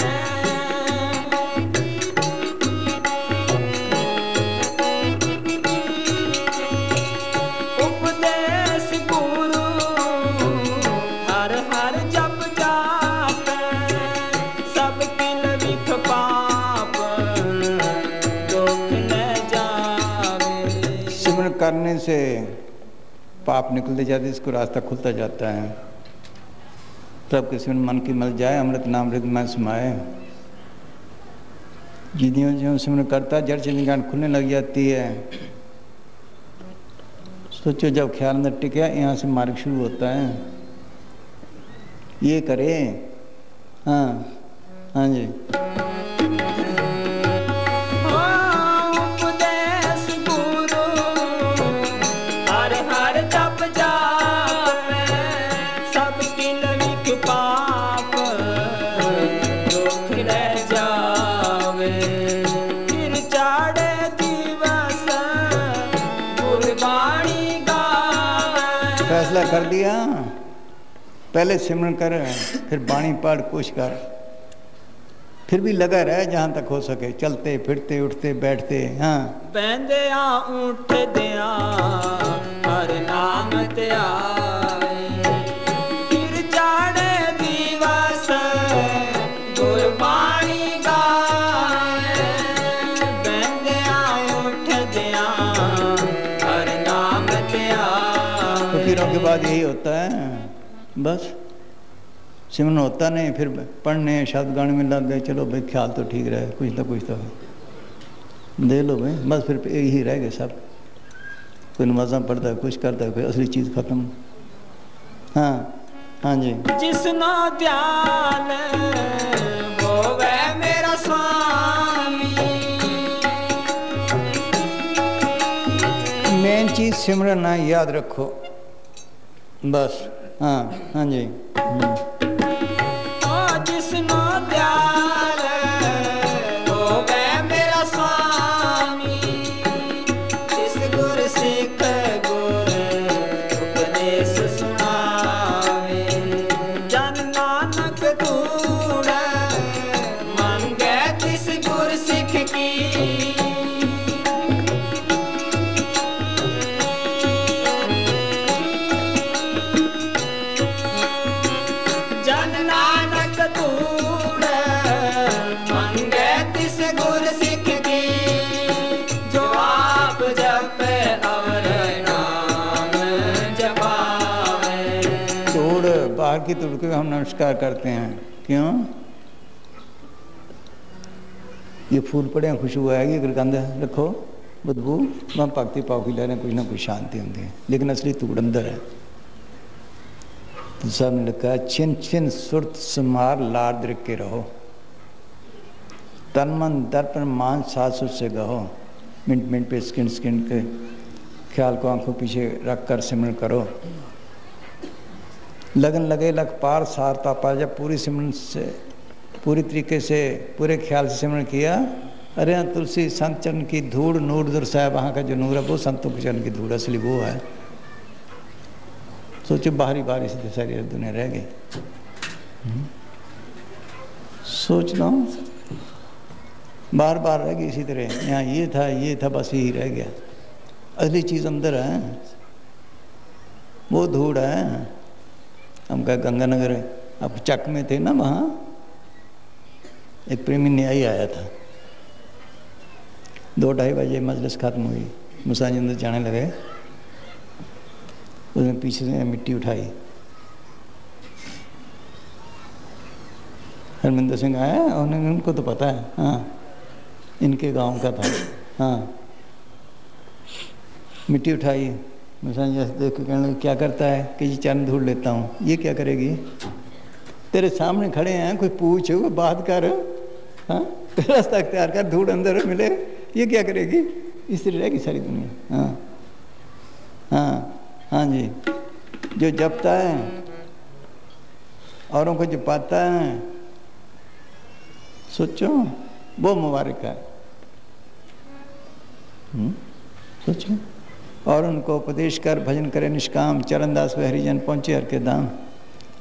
उपदेश गुरु हर हर जप जापे। सब किल विख पाप दुख न जावे। सिमरन करने से पाप निकलते जाते, इसको रास्ता खुलता जाता है। तब किसी में मन की मल जाए, अमृत नाम हृदय में समाए। जिदियों जो सिमरन करता, जड़ से निगाह खुलने लग जाती है। सोचो, जब ख्याल अंदर टिके, यहाँ से मार्ग शुरू होता है। ये करे, हाँ हाँ जी। उपदेश गुरु हर हर जप जापे सब किल विख पाप दुख रह जावे फिर चाड़े दिवस गुरबाणी गावे। फैसला कर दिया, पहले सिमरन कर फिर बाणी पढ़ कुछ कर, फिर भी लगा रहे जहाँ तक हो सके, चलते फिरते उठते बैठते। हाँ बंदिया उठ दिया हर नाम ते आवे फिर चाड़े दिवस गुरबाणी गावे। बंदिया उठ दिया हर नाम ते आवे। फकीरों के बाद यही होता है, बस सिमरन होता नहीं, फिर पढ़ने शब्द गाने में लग गए, चलो भाई ख्याल तो ठीक रहे, कुछ तो दे लो भाई, बस फिर यही रह गए सब। कोई नमाज़ां पढ़ता है, कुछ करता है, कोई असली चीज़ खत्म। हाँ हाँ जी। जिसनो ध्यान होवे मेरा स्वामी। मेन चीज़ सिमरन ना, याद रखो बस। हाँ हाँ जी। जिसनो ध्यान होवे मेरा स्वामी जिस गुर सिख गुर उपदेश सुनावे। जन नानक धूड़ मांगे तिस गुर सिख की। जन नानक धूड़ मांगे तिस गुर सिख की। जो आप जपे अवर नाम जपावे। तोड़ बाहर की तोड़ के हम नमस्कार करते हैं, क्यों? ये फूल पड़े हैं, खुशबू आएगी, अगर गंद रखो बदबू, वहाँ भगती पाव की लहरें कुछ ना कुछ शांति होती है, लेकिन असली तोड़ अंदर है। तो साहब ने लिखा है, छिन छिन सुरत सुमार लार दृक के रहो, तन मन दर्पण मान सास से गहो। मिनट मिनट पे स्किन स्किन के ख्याल को आंखों पीछे रख कर सिमरन करो। लगन लगे लग पार सार तापा। जब पूरी सिमरन से, पूरी तरीके से, पूरे ख्याल से सिमरन किया, अरे यहाँ तुलसी संत चरण की धूड़ नूर दुर साहब, वहाँ का जो नूर है वो संतों के चरण की धूड़ असली वो है। सोचो बाहरी बाहरी से सारी दुनिया रह गई। सोच लो, बार बार रह गई इसी तरह, यहाँ ये था बस यही रह गया। असली चीज़ अंदर है, वो धूड़ है। हम कहा गंगानगर, अब चक में थे ना, वहाँ एक प्रेमी न्यायी आया था। 2-2:30 बजे मजलिस खत्म हुई, मुसाजिद अंदर जाने लगे, उसने पीछे से मिट्टी उठाई। हरमिंदर सिंह आया, उन्होंने, उनको तो पता है, हाँ इनके गांव का था। हाँ मिट्टी उठाई, मुसाजिद देख के कहने लगे क्या करता है कि जी चरण धूड़ लेता हूँ। ये क्या करेगी? तेरे सामने खड़े हैं, कोई पूछ, कोई बात कर, हाँ रास्ता अख्तियार कर, धूड़ अंदर मिले, ये क्या करेगी? इस तरह रहेगी सारी दुनिया। हाँ हाँ हाँ जी। जो जपता है, औरों को जपाता है, सोचो वो मुबारक है। सोचो, और उनको उपदेश कर भजन करे निष्काम, चरणदास व हरिजन पहुँचे हर के धाम।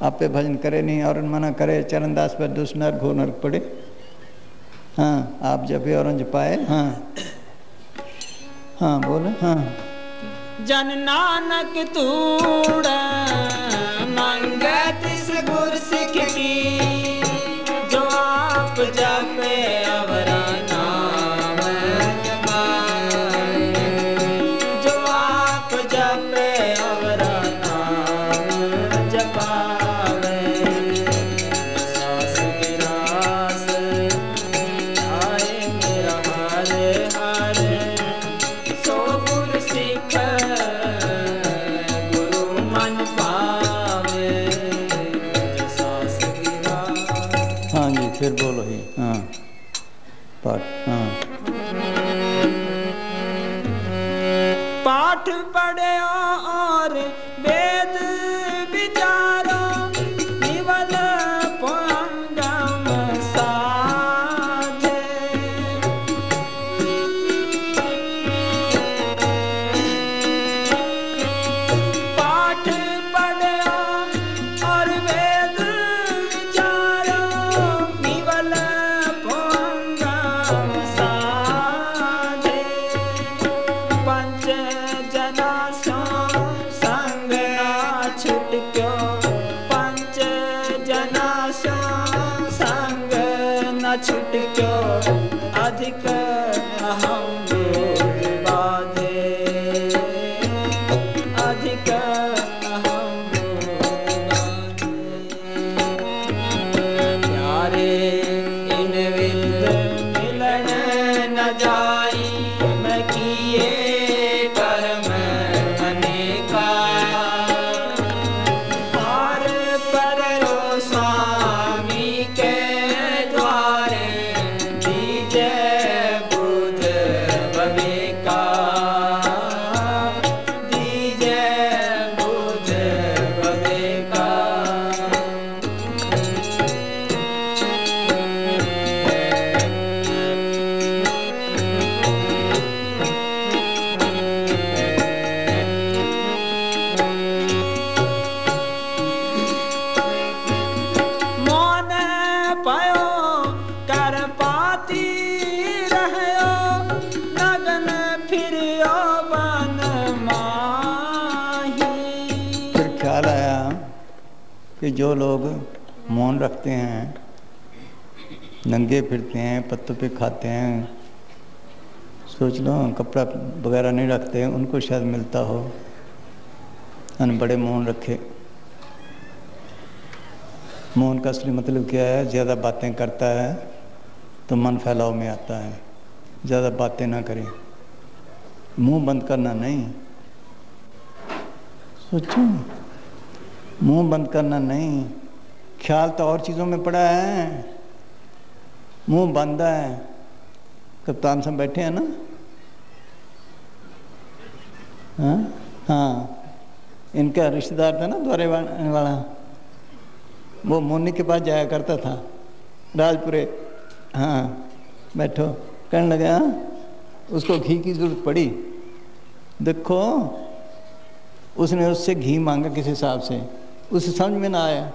आप पे भजन करे नहीं और मना करे, चरणदास पर दुष्ट नरक घोर नरक पड़े। हाँ आप जपे और जपाए। हाँ हाँ बोले। हाँ जन नानक तूड़ मांगे तिस गुर सिख की। जो आप जपे अवरा नाम जपाए। जो आप जपे अवरा नाम जपावे। सास विरास आए मेरा हारे हारे। सो गुर सिख गुरु मन पावे। सास विरास। हाँ जी, फिर बोलो। पाठ पढ़ो और वेद विचारो निवल पुंगम साधे। पाठ पढ़ो और वेद विचारो निवल पुंगम साधे। पंच जना सो संग ना छुटक्यो, पंच जना सो संग न छुटक्यो, अधिक अहम बोध बाधे, अधिक अहम बोध बाधे। प्यारे इन विद मिलन न जाई, मैं किए कर्म अनेका। पार परो स्वामी के द्वारे, दीजे बुध विवेका, दीजे बुध विवेका। मौन पयो कर पाती रहयो, नगन फिरियो बन माही। फिर ख्याल आया कि जो लोग मौन रखते हैं, नंगे फिरते हैं, पत्तों पे खाते हैं, सोच लो कपड़ा वगैरह नहीं रखते, उनको शायद मिलता हो। अन बड़े मौन रखे। मौन का असली मतलब क्या है? ज़्यादा बातें करता है तो मन फैलाव में आता है। ज़्यादा बातें ना करें, मुंह बंद करना नहीं। सोचो, मुंह बंद करना नहीं। ख्याल तो और चीज़ों में पड़ा है, मुंह बंद है। कप्तान सब बैठे हैं ना? हाँ हाँ, इनका रिश्तेदार था ना द्वारे वाला, वो मोनी के पास जाया करता था राजपुरे। हाँ बैठो, कहने लगे हाँ उसको घी की जरूरत पड़ी। देखो उसने उससे घी मांगा किस हिसाब से, उसे समझ में ना आया।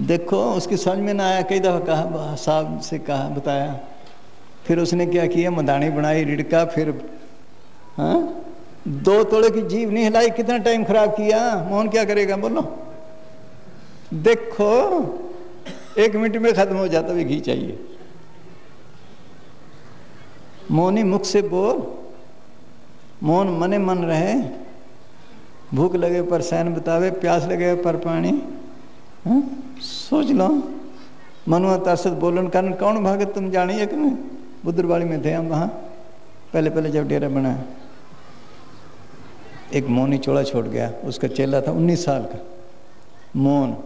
देखो उसकी समझ में ना आया, कई दफ़ा कहा साहब से कहा बताया। फिर उसने क्या किया, मदानी बनाई रिड़का। फिर हाँ 2 तोड़े की जीभ नहीं हिलाई, कितना टाइम खराब किया। मौन क्या करेगा बोलो? देखो 1 मिनट में खत्म हो जाता, भी घी चाहिए। मौनी मुख से बोल, मौन मने मन रहे। भूख लगे पर सैन बतावे, प्यास लगे पर पानी। हाँ? सोच लो, मनुआ तरसत बोलन कारण कौन भागे तुम जानिए कि नहीं। बुद्रवाड़ी में थे हम, वहाँ पहले जब डेरा बना, एक मौनी चोला छोड़ गया। उसका चेला था 19 साल का मौन।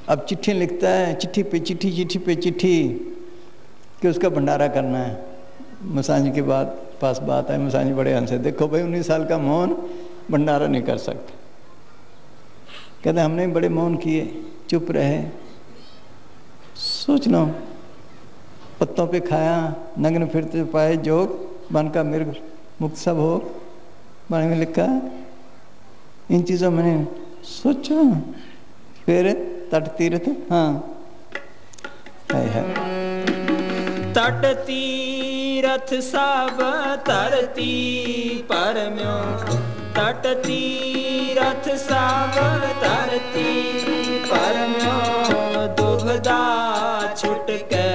अब चिट्ठी लिखता है, चिट्ठी पे चिट्ठी, चिट्ठी पे चिट्ठी, कि उसका भंडारा करना है। मसांजी के बाद पास बात है, मसांजी बड़े हंसे, देखो भाई 19 साल का मौन भंडारा नहीं कर सकता। कहते हमने बड़े मौन किए, चुप रहे। सोच लो, पत्तों पे खाया, नग्न फिरते पाए जोग, बन का मृग मुक्त सब हो, बारे में लिखा। इन चीज़ों मैंने सोचा। फिर तट तीर्थ, हाँ है तट तीरथ सब तरती परम्यो, तट तीरथ सब तरती परम्यो, दुबदा छुटके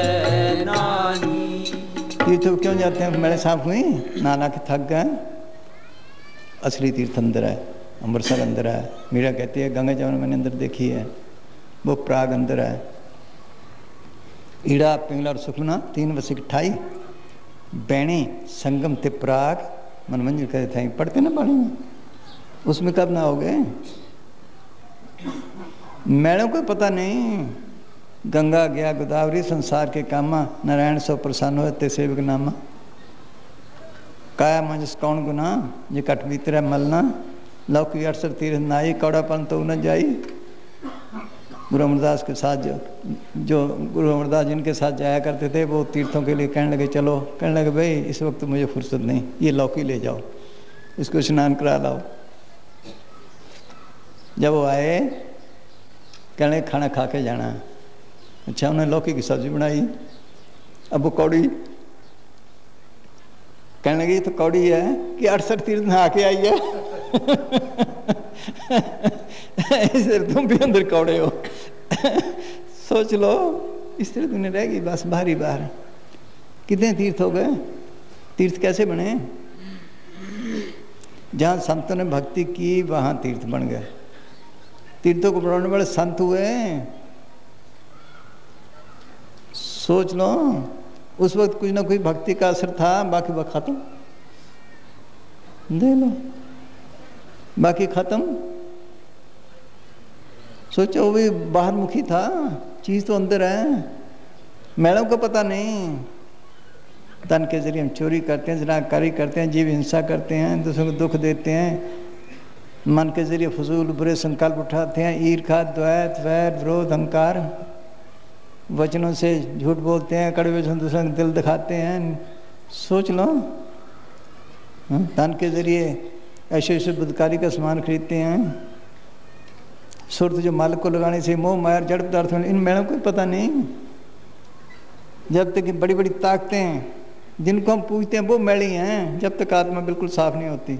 नानी। तीर्थ क्यों जाते हैं? मेरे साफ हुई, नाना के थक गए। असली तीर्थ अंदर है, अमृतसर अंदर है। मीरा कहती है गंगा जमुना मैंने अंदर देखी है, वो प्राग अंदर है। ईड़ा पिंगला और सुखना 3 वसिक 28 बैणी संगम ते प्राग मनमंजर कहते थे। पढ़ते ना पानी में, उसमें कब ना हो गए। मैडम को पता नहीं, गंगा गया गोदावरी संसार के कामा, नारायण सो प्रसन्न हो ते सेवक नामा। काया मंजस कौन गुना, जे कट भीतर मलना, लौकी 68 तीर्थ नाई, कौड़ापन तो न जाई। गुरु अमरदास के साथ जो गुरु अमरदास जिनके साथ जाया करते थे, वो तीर्थों के लिए कहने लगे चलो, कहने लगे भाई इस वक्त मुझे फुर्सत नहीं, ये लौकी ले जाओ, इसको स्नान करा लाओ। जब वो आए कहने खाना खा के जाना। अच्छा, उन्होंने लौकी की सब्जी बनाई। अब वो कौड़ी कहने लगी तो कौड़ी है कि 68 तीर्थ नहा के आई है। इसलिए तुम भी अंदर कौड़े हो। सोच लो, इस तरह दुनिया रहेगी बस बाहर ही बाहर। कितने तीर्थ हो गए, तीर्थ कैसे बने? जहाँ संतों ने भक्ति की वहाँ तीर्थ बन गए। तीर्थों को बनाने वाले संत हुए। सोच लो, उस वक्त कुछ ना कुछ भक्ति का असर था, बाकी वह खत्म। दे लो, बाकी खत्म। सोचो, वो भी बाहर मुखी था, चीज तो अंदर है, मैलों को पता नहीं। तन के जरिए हम चोरी करते हैं, जनाकारी करते हैं, जीव हिंसा करते हैं, दूसरों को दुख देते हैं। मन के जरिए फजूल बुरे संकल्प उठाते हैं, ईर्खा, द्वैत, वैर, विरोध, अहंकार। वचनों से झूठ बोलते हैं, कड़वे वचन दूसरों का दिल दिखाते हैं। सोच लो, धन के जरिए ऐसे ऐसे बुद्धकारी का सामान खरीदते हैं। सुरत जो मालिक को लगाने से मोह माया जड़ पदार्थ, इन मेलों को पता नहीं। जब तक बड़ी बड़ी ताकतें जिनको हम पूछते हैं वो मैली हैं, जब तक आत्मा बिल्कुल साफ नहीं होती।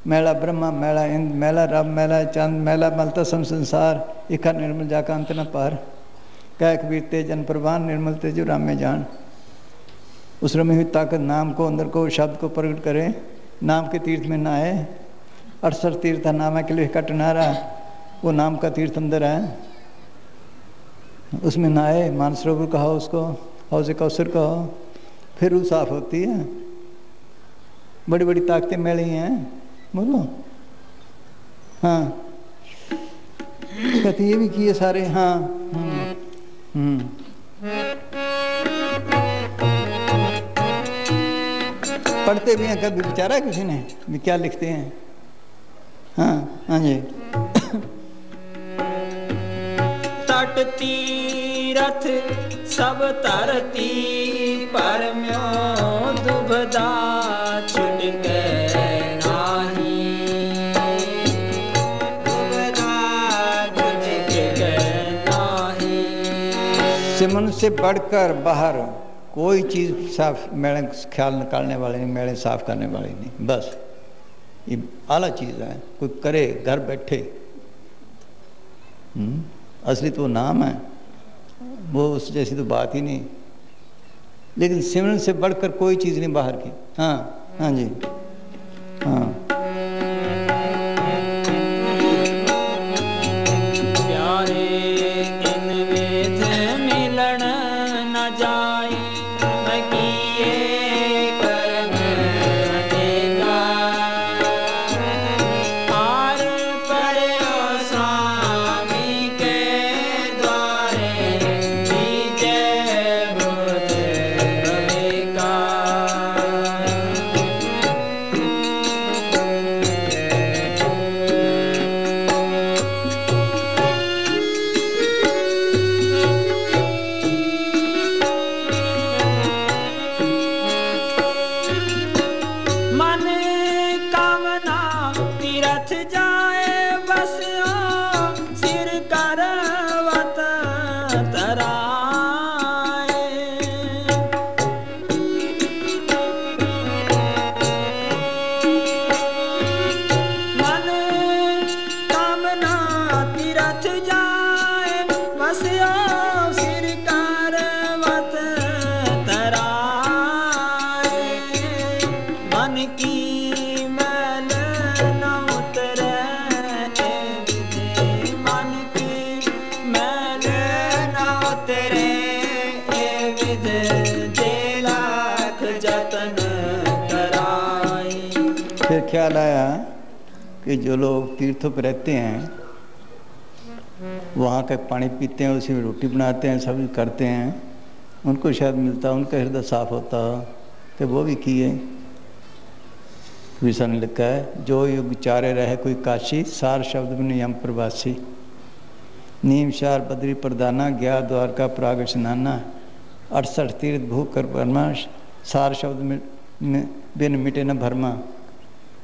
मैला ब्रह्मा, मैला इंद्र, मैला रब, मैला चंद, मैला मलता सम संसार, इखा निर्मल जाका अंत न पार। कह कबीर तेज जन प्रवान, निर्मल तेजो राम में जान। उस रमी हुई ताकत नाम को, अंदर को, शब्द को प्रकट करे। नाम के तीर्थ में नहाए। 68 तीर्थ नामा के लिए कट नारा, वो नाम का तीर्थ अंदर है, उसमें नहाए। मानसरोवर कहो उसको, हौज़े कौसर कहो, फिर वो साफ होती है। बड़ी बड़ी ताकतें मैली हैं, बोलो। हाँ, कहते ये भी किए सारे। हाँ, पढ़ते भी हैं, कभी विचारा किसी ने भी क्या लिखते हैं? हाँ, हाँ जी। तट तीरथ सब तरती, परम्यो दुबदा छुटके नाही। दुबदा छुटके नाही। सिमन से बढ़कर बाहर कोई चीज़ साफ, मैले ख्याल निकालने वाले नहीं, मैले साफ करने वाले नहीं। बस ये आला चीज़ है, कोई करे घर बैठे। असली तो नाम है, वो उस जैसी तो बात ही नहीं। लेकिन सिमरन से बढ़कर कोई चीज़ नहीं बाहर की। हाँ, हाँ जी, हाँ। ख्याल आया कि जो लोग तीर्थों पर रहते हैं वहाँ का पानी पीते हैं, उसी में रोटी बनाते हैं, सब करते हैं, उनको शायद मिलता, उनका हृदय साफ होता तो वो भी किए। विषय ने लिखा है, जो युग चारे रहे कोई काशी, सार शब्द में नियम प्रवासी, नीम शार बद्री प्रदाना, ज्ञा द्वारका प्राग स्नाना, 68 तीर्थ भूख कर भरमा, सार शब्द में बिन मिटे न भरमा,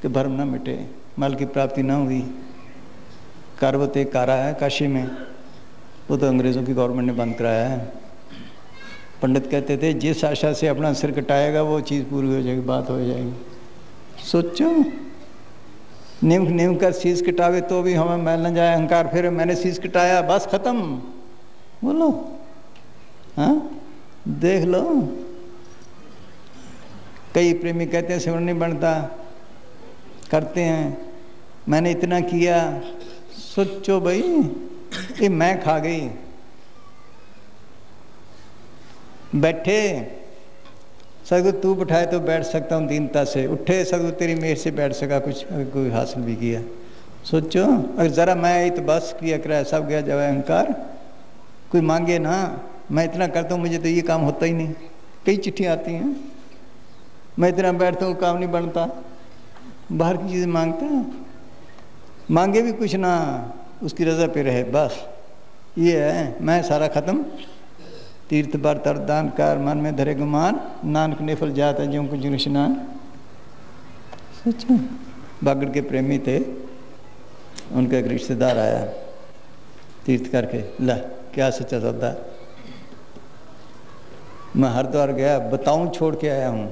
कि भर्म न मिटे, मल की प्राप्ति न हुई। कार्बत एक कारा है काशी में, वो तो अंग्रेज़ों की गवर्नमेंट ने बंद कराया है। पंडित कहते थे जिस आशा से अपना सिर कटाएगा वो चीज़ पूरी हो जाएगी, बात हो जाएगी। सोचो, नीम का शीश कटावे तो भी हमें मैल न जाए अहंकार, फिर मैंने शीश कटाया बस खत्म, बोलो, हाँ देख लो। कई प्रेमी कहते हैं सिमरन नहीं बनता, करते हैं, मैंने इतना किया। सोचो भाई, ये मैं खा गई। बैठे सदगुरु तू बैठाए तो बैठ सकता हूँ दीनता से, उठे सदगुरु तेरी मेहर से बैठ सका, कुछ अगर कोई हासिल भी किया। सोचो, अगर ज़रा मैं तो बस किया कराया, सब गया जब अहंकार। कोई मांगे ना, मैं इतना करता हूँ मुझे तो ये काम होता ही नहीं। कई चिट्ठियाँ आती हैं, मैं इतना बैठता हूँ काम नहीं बनता, बाहर की चीज़ें मांगता है, मांगे भी कुछ ना, उसकी रजा पे रहे बस। ये है मैं सारा खत्म, तीर्थ बार तर दान कार, मन में धरे गुमान, नानक निफल जाता है ज्यों को जुन स्नान। सोचो, बागड़ के प्रेमी थे, उनका एक रिश्तेदार आया तीर्थ करके, ला क्या सच्चा सौदा, मैं हरिद्वार गया, बताऊं छोड़ के आया हूँ।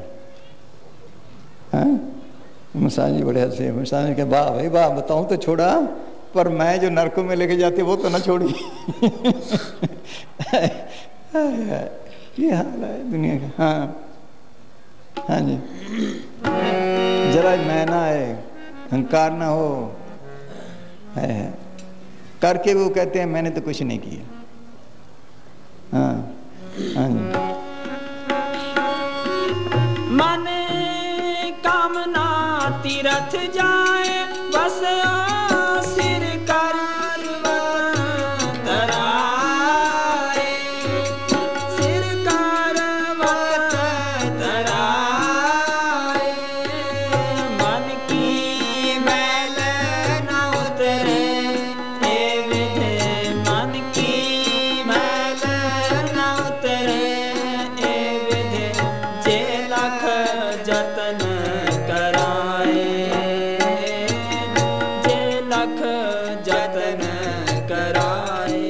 मसाज जी बड़े हंसे, मसाज के वाह भाई वाह, बताऊं तो छोड़ा, पर मैं जो नरकों में लेके जाती वो तो ना छोड़ी। ये हाल है दुनिया का। हाँ हाँ जी, जरा मैं ना आए, अहंकार ना हो, है करके वो कहते हैं मैंने तो कुछ नहीं किया। हाँ हाँ जी, मन कामना तीरथ जाए, बस सिर कर तराए, सिर कर तराए, मन की मैल न उतरे, हे विधे मन की मैल न उतरे, हे विधे जे लख जतन कराए, जे लख जतन कराए।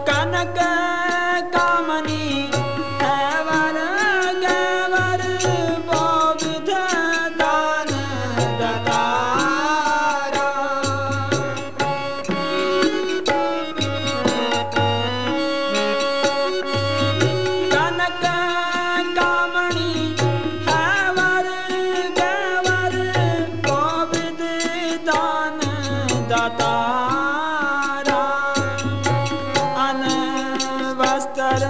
कनक कामनी हैवर गैवर, बोविध दान दतारा, कनक कामनी हैवर गैवर, बोविध दान दतारा, अन वस्त्र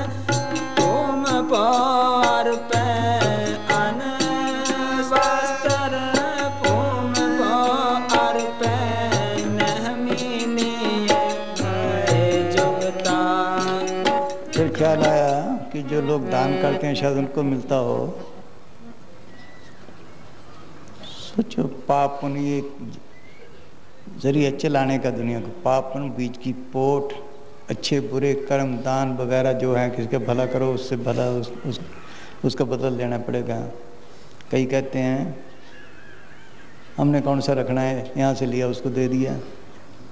ओम पार पे, अन वस्त्र ओम पार पे, नहमी लिए जुगता। फिर ख्याल आया कि जो लोग दान करते हैं शायद उनको मिलता हो। सोचो, पाप पुण्य ये जरिए चलाने का दुनिया को, पाप पुण्य बीज की पोट, अच्छे बुरे कर्म दान वगैरह जो है, किसी का भला करो उससे भला उसका बदल लेना पड़ेगा। कई कहते हैं हमने कौन सा रखना है, यहाँ से लिया उसको दे दिया,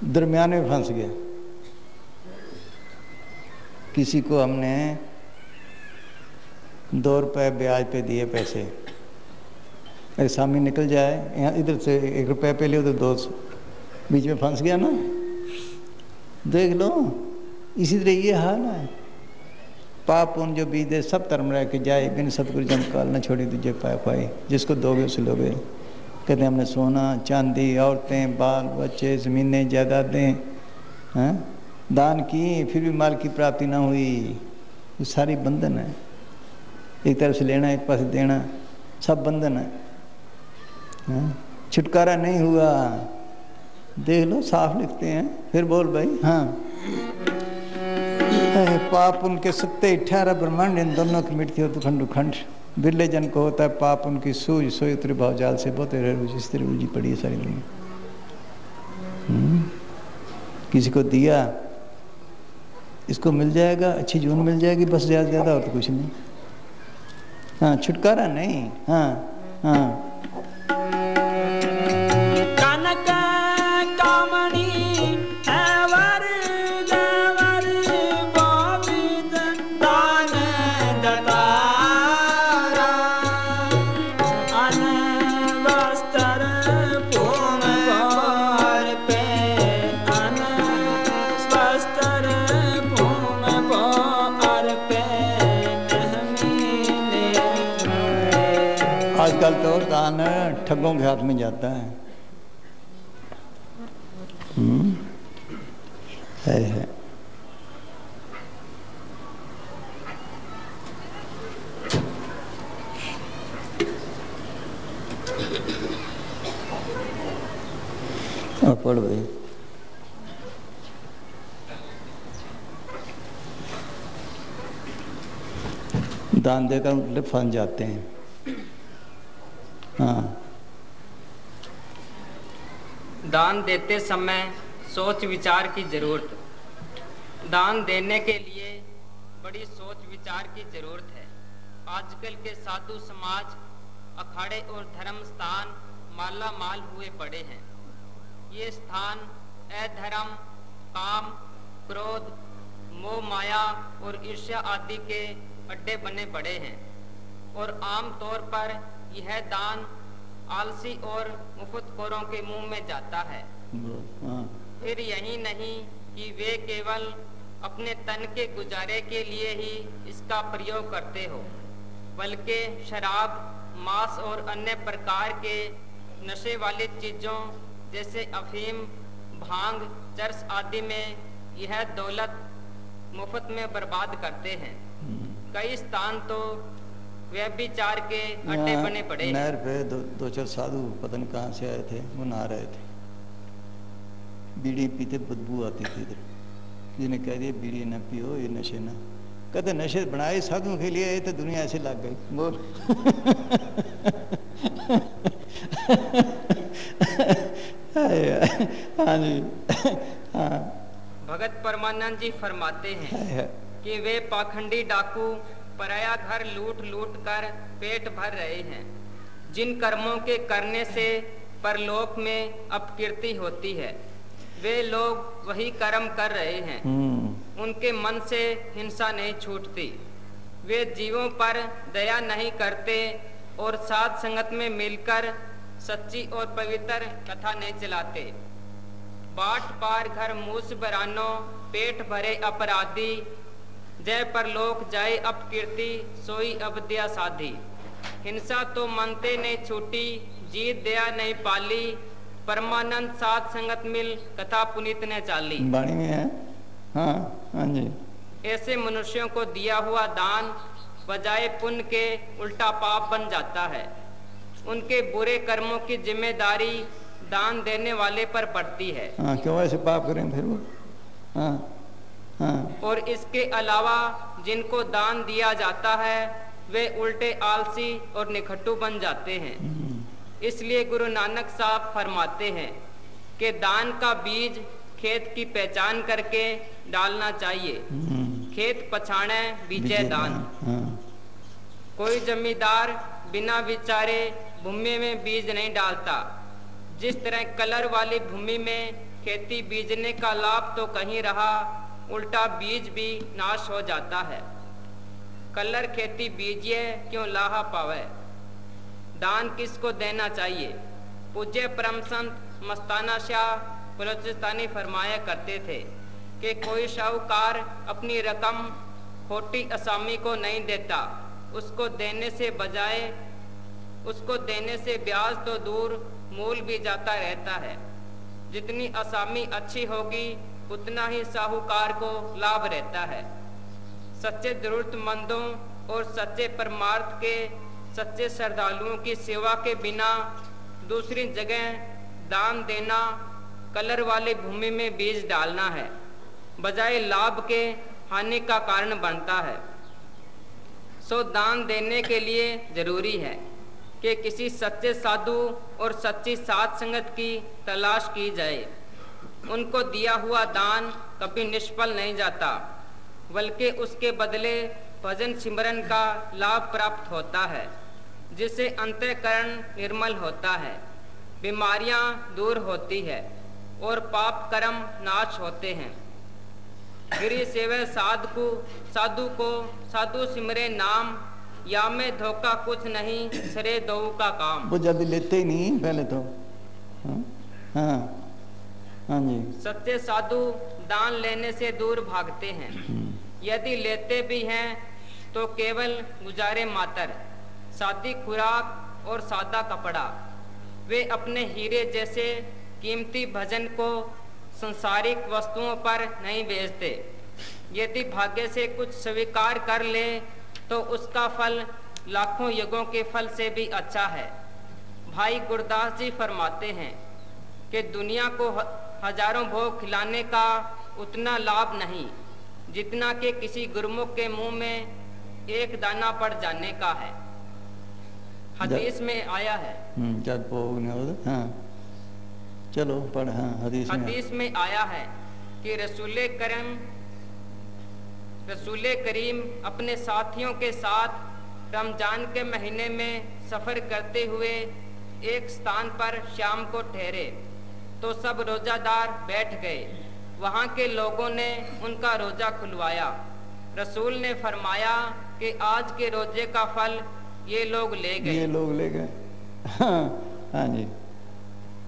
दरमियान में फंस गया। किसी को हमने 2 रुपये ब्याज पे दिए पैसे, अरे सामने निकल जाए, यहाँ इधर से 1 रुपये पे लियो तो 200, बीच में फंस गया ना। देख लो, इसी तरह ये हाल है। पाप उन जो बीज दे सब धर्म रह के जाए, बिन सतगुरु जम काल न छोड़ी तुझे पाए पाए, जिसको दोगे उसे लोगे। कहते हैं हमने सोना चांदी औरतें बाल बच्चे ज़मीनें जायदादें हैं दान किए फिर भी माल की प्राप्ति ना हुई, ये सारी बंधन है। एक तरफ से लेना, एक पास देना, सब बंधन है। छुटकारा नहीं हुआ। देख लो, साफ लिखते हैं। फिर बोल भाई। हाँ, पाप उनके सत्ते 18 ब्रह्मांड, इन दोनों की मिटती हो तो खंड खंड। बिरले जन को होता है पाप उनकी सूझ, सोई उतरे भाव जाल से बहुत इस तरह उलझी पड़ी है सारी दुनिया। किसी को दिया, इसको मिल जाएगा, अच्छी जून मिल जाएगी, बस ज़्यादा ज़्यादा और तो कुछ नहीं। हाँ, छुटकारा नहीं। हाँ हाँ, आजकल तो दान ठगों के हाथ में जाता है। है। और पढ़ भाई। दान देकर उल्टे फंस जाते हैं। हाँ, दान देते समय सोच विचार की जरूरत। दान देने के लिए बड़ी सोच विचार की जरूरत है। आजकल के साधु समाज अखाड़े और धर्म स्थान माला माल हुए पड़े हैं। ये स्थान अधर्म, काम, क्रोध, मोह माया और ईर्ष्या आदि के अड्डे बने पड़े हैं और आम तौर पर यह दान आलसी और मुफ्तखोरों के मुंह में जाता है। फिर यही नहीं कि वे केवल अपने तन के गुजारे के लिए ही इसका प्रयोग करते हो, बल्कि शराब, मांस और अन्य प्रकार के नशे वाली चीजों जैसे अफीम, भांग, चरस आदि में यह दौलत मुफ्त में बर्बाद करते हैं। कई स्थान तो व्यभिचार के अड्डे बने पड़े। नहर पे दो चार साधु पता नहीं कहाँ से आए थे, वो नहा रहे थे। बीड़ी पीते बदबू आती थी इधर। जिन्हें कह दिया बीड़ी न पियो, ये नशे ना। कहते नशे बनाए साधुओं के लिए, तो दुनिया ऐसे लग गई। बोल। हाँ जी। हाँ, भगत परमानंद जी फरमाते हैं कि वे पाखंडी डाकू पराया घर लूट लूट कर पेट भर रहे हैं। जिन कर्मों के करने से परलोक में अपकीर्ति होती है, वे लोग वही कर्म कर रहे हैं। उनके मन से हिंसा नहीं छूटती। वे जीवों पर दया नहीं करते और साथ संगत में मिलकर सच्ची और पवित्र कथा नहीं चलाते। बाट पार घर मूस बरानो, पेट भरे अपराधी, जय परलोक जाए अपकीर्ति, सोई अबदिया साधी। हिंसा तो मनते नहीं छूटी, जीत दया नहीं पाली, परमानंद साथ संगत मिल कथा पुनीत ने चाली। बाणी में है। हाँ हाँ जी। ऐसे मनुष्यों को दिया हुआ दान बजाय पुण्य के उल्टा पाप बन जाता है। उनके बुरे कर्मों की जिम्मेदारी दान देने वाले पर पड़ती है। हाँ, क्यों ऐसे पाप करें फिर वो। हाँ हाँ। और इसके अलावा जिनको दान दिया जाता है वे उल्टे आलसी और निखट्टू बन जाते हैं। इसलिए गुरु नानक साहब फरमाते हैं कि दान का बीज खेत की पहचान करके डालना चाहिए। खेत पछाणे बीजे दान। कोई जमींदार बिना विचारे भूमि में बीज नहीं डालता। जिस तरह कलर वाली भूमि में खेती बीजने का लाभ तो कहीं रहा, उल्टा बीज भी नाश हो जाता है। कलर खेती बीजिए क्यों लाहा पावे। दान किसको देना चाहिए। पूज्य परम संत मस्ताना शाह बलोचिस्तानी फरमाया करते थे कि कोई शाहूकार अपनी रकम खोटी असामी को नहीं देता। उसको देने से ब्याज तो दूर मूल भी जाता रहता है। जितनी असामी अच्छी होगी उतना ही साहूकार को लाभ रहता है। सच्चे जरूरतमंदों और सच्चे परमार्थ के सच्चे श्रद्धालुओं की सेवा के बिना दूसरी जगह दान देना कलर वाली भूमि में बीज डालना है, बजाय लाभ के हानि का कारण बनता है। सो दान देने के लिए जरूरी है कि किसी सच्चे साधु और सच्ची साध संगत की तलाश की जाए। उनको दिया हुआ दान कभी निष्फल नहीं जाता, बल्कि उसके बदले भजन सिमरन का लाभ प्राप्त होता है, जिससे अंतःकरण निर्मल होता है, बीमारियां दूर होती है और पाप कर्म नाश होते हैं। गिरि सेवे साधु को साधु सिमरे नाम, या में धोखा कुछ नहीं सरे दो का काम। वो जल्दी लेते ही नहीं पहले तो। हाँ हाँ जी। सच्चे साधु दान लेने से दूर भागते हैं, यदि लेते भी हैं तो केवल गुजारे मात्र, सादी खुराक और सादा कपड़ा। वे अपने हीरे जैसे कीमती भजन को संसारिक वस्तुओं पर नहीं बेचते। यदि भाग्य से कुछ स्वीकार कर ले तो उसका फल लाखों युगों के फल से भी अच्छा है। भाई गुरदास जी फरमाते हैं कि दुनिया को हजारों भोग खिलाने का उतना लाभ नहीं जितना कि किसी गुरमुख के मुंह में एक दाना पड़ जाने का है। हदीस में आया है। जब भोग नहीं होता। हाँ चलो पढ़। हाँ हदीस में आया है कि रसूले करीम अपने साथियों के साथ रमजान के महीने में सफर करते हुए एक स्थान पर शाम को ठहरे तो सब रोजादार बैठ गए। वहां के लोगों ने उनका रोजा खुलवाया। रसूल ने फरमाया कि आज के रोजे का फल ये लोग ले गए। हाँ जी।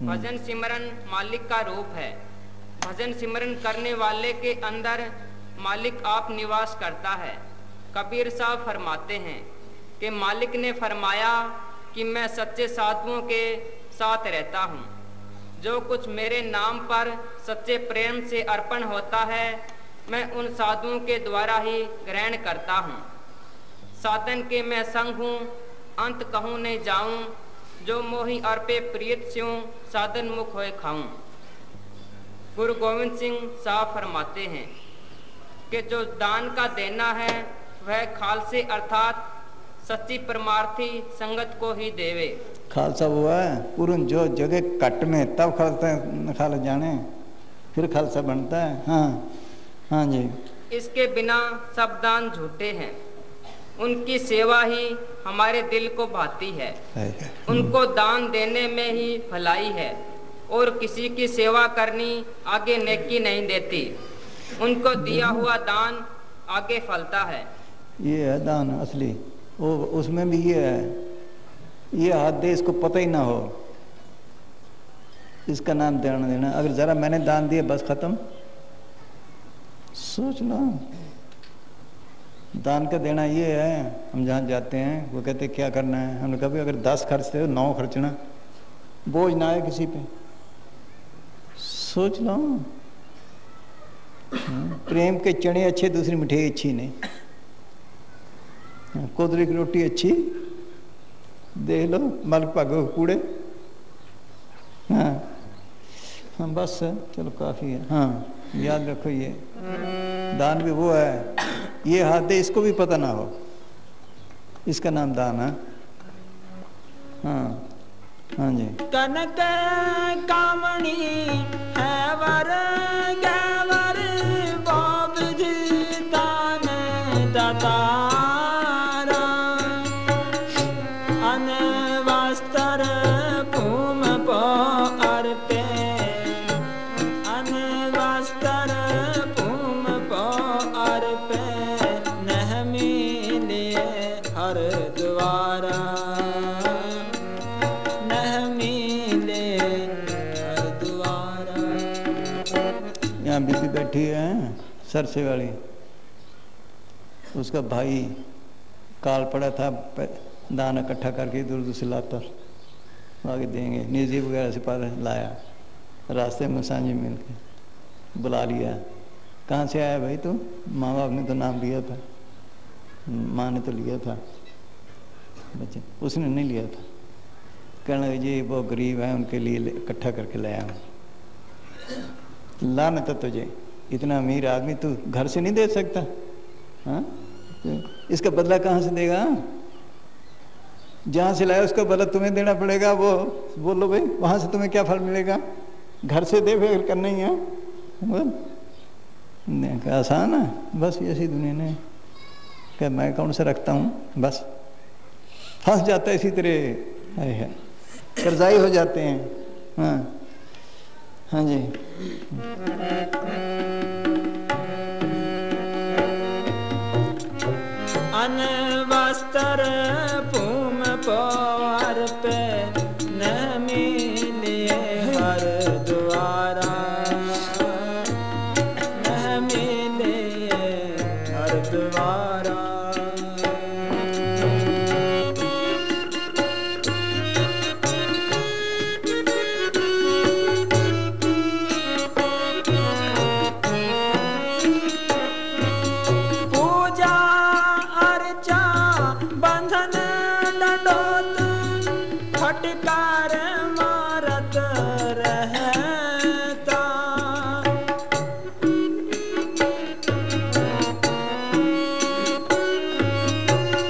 भजन सिमरन मालिक का रूप है। भजन सिमरन करने वाले के अंदर मालिक आप निवास करता है। कबीर साहब फरमाते हैं कि मालिक ने फरमाया कि मैं सच्चे साधुओं के साथ रहता हूँ। जो कुछ मेरे नाम पर सच्चे प्रेम से अर्पण होता है मैं उन साधुओं के द्वारा ही ग्रहण करता हूँ। साधन के मैं संग हूँ, अंत कहूँ नहीं जाऊँ, जो मोहि अर्पे प्रियत स्यों साधन मुख होए खाऊं। गुरु गोविंद सिंह साहब फरमाते हैं कि जो दान का देना है वह खालसे अर्थात सच्ची परमार्थी संगत को ही देवे। खालसा हुआ है पूर्ण जो जगह कट में तब खालसा जाने फिर खालसा बनता है। हाँ हाँ जी। इसके बिना सब दान झूठे हैं। उनकी सेवा ही हमारे दिल को भाती है। उनको दान देने में ही भलाई है और किसी की सेवा करनी आगे नेकी नहीं देती। उनको दिया हुआ दान आगे फलता है। ये है दान असली। वो उसमें भी ये है, ये हाथ दे इसको पता ही ना हो, इसका नाम दान देना। अगर जरा मैंने दान दिया बस खत्म। सोच लो दान का देना ये है। हम जहाँ जाते हैं वो कहते क्या करना है, हमने कभी अगर 10 खर्चते हो 9 खर्चना, बोझ ना आए किसी पे। सोच लो प्रेम के चने अच्छे, दूसरी मिठाई अच्छी नहीं। कोदरी की रोटी अच्छी, देख लो मलक भागो कूड़े। हाँ हाँ बस चलो काफ़ी है। हाँ याद रखो ये दान भी वो है, ये हाथ दे इसको भी पता ना हो, इसका नाम दान है। हाँ हाँ जी। कनक कामणी है वर गवर बाब जी दान दातारा अन वस्त्र भूम पो अर्पे अन वस्त्र भूम पो अर्पे नह मिले हर द्वारा बीबी बैठी है सरसे वाली, उसका भाई काल पड़ा था, दान इकट्ठा करके दूर दूर से लाता आगे देंगे, निजी वगैरह से पर लाया, रास्ते में सांझी मिल के बुला लिया, कहाँ से आया भाई तू? माँ बाप ने तो नाम लिया था, माँ ने तो लिया था, बच्चे उसने नहीं लिया था। कहने लगे जी वो गरीब है उनके लिए इकट्ठा करके लाया हूँ। लानत है तुझे, इतना अमीर आदमी तू घर से नहीं दे सकता? हाँ, तो इसका बदला कहाँ से देगा? जहाँ से लाया उसका बदला तुम्हें देना पड़ेगा। वो बोलो भाई वहाँ से तुम्हें क्या फल मिलेगा? घर से दे फिर करना ही है। बोल आसान है, बस ऐसी दुनिया ने क्या मैं कौन सा रखता हूँ, बस फंस जाता है इसी तरह है, कर्जाई हो जाते हैं। हाँ हाँ जी। अन वस्त्र पूम पवार पे न मिले हर द्वारा, न मिले हर द्वारा। फटकार मारत रहता,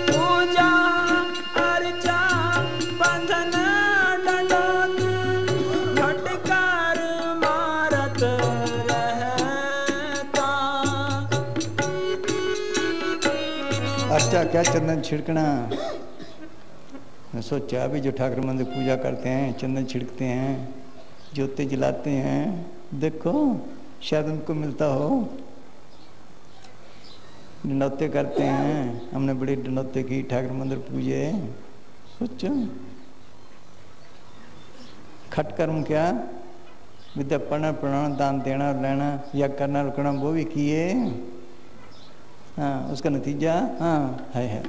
पूजा अर्चा बंधन डंडोत फटकार मारत रहता। अर्चा क्या चंदन छिड़कना। सोचा भी जो ठाकुर मंदिर पूजा करते हैं, चंदन छिड़कते हैं, ज्योति जलाते हैं, देखो शायद उनको मिलता हो। डनौते करते हैं, हमने बड़ी डनौते की, ठाकुर मंदिर पूजे। सोचो खट कर्म क्या, विद्या पढ़ना पढ़ाना दान देना लेना या करना रुकना वो भी किए। हाँ उसका नतीजा हाँ है।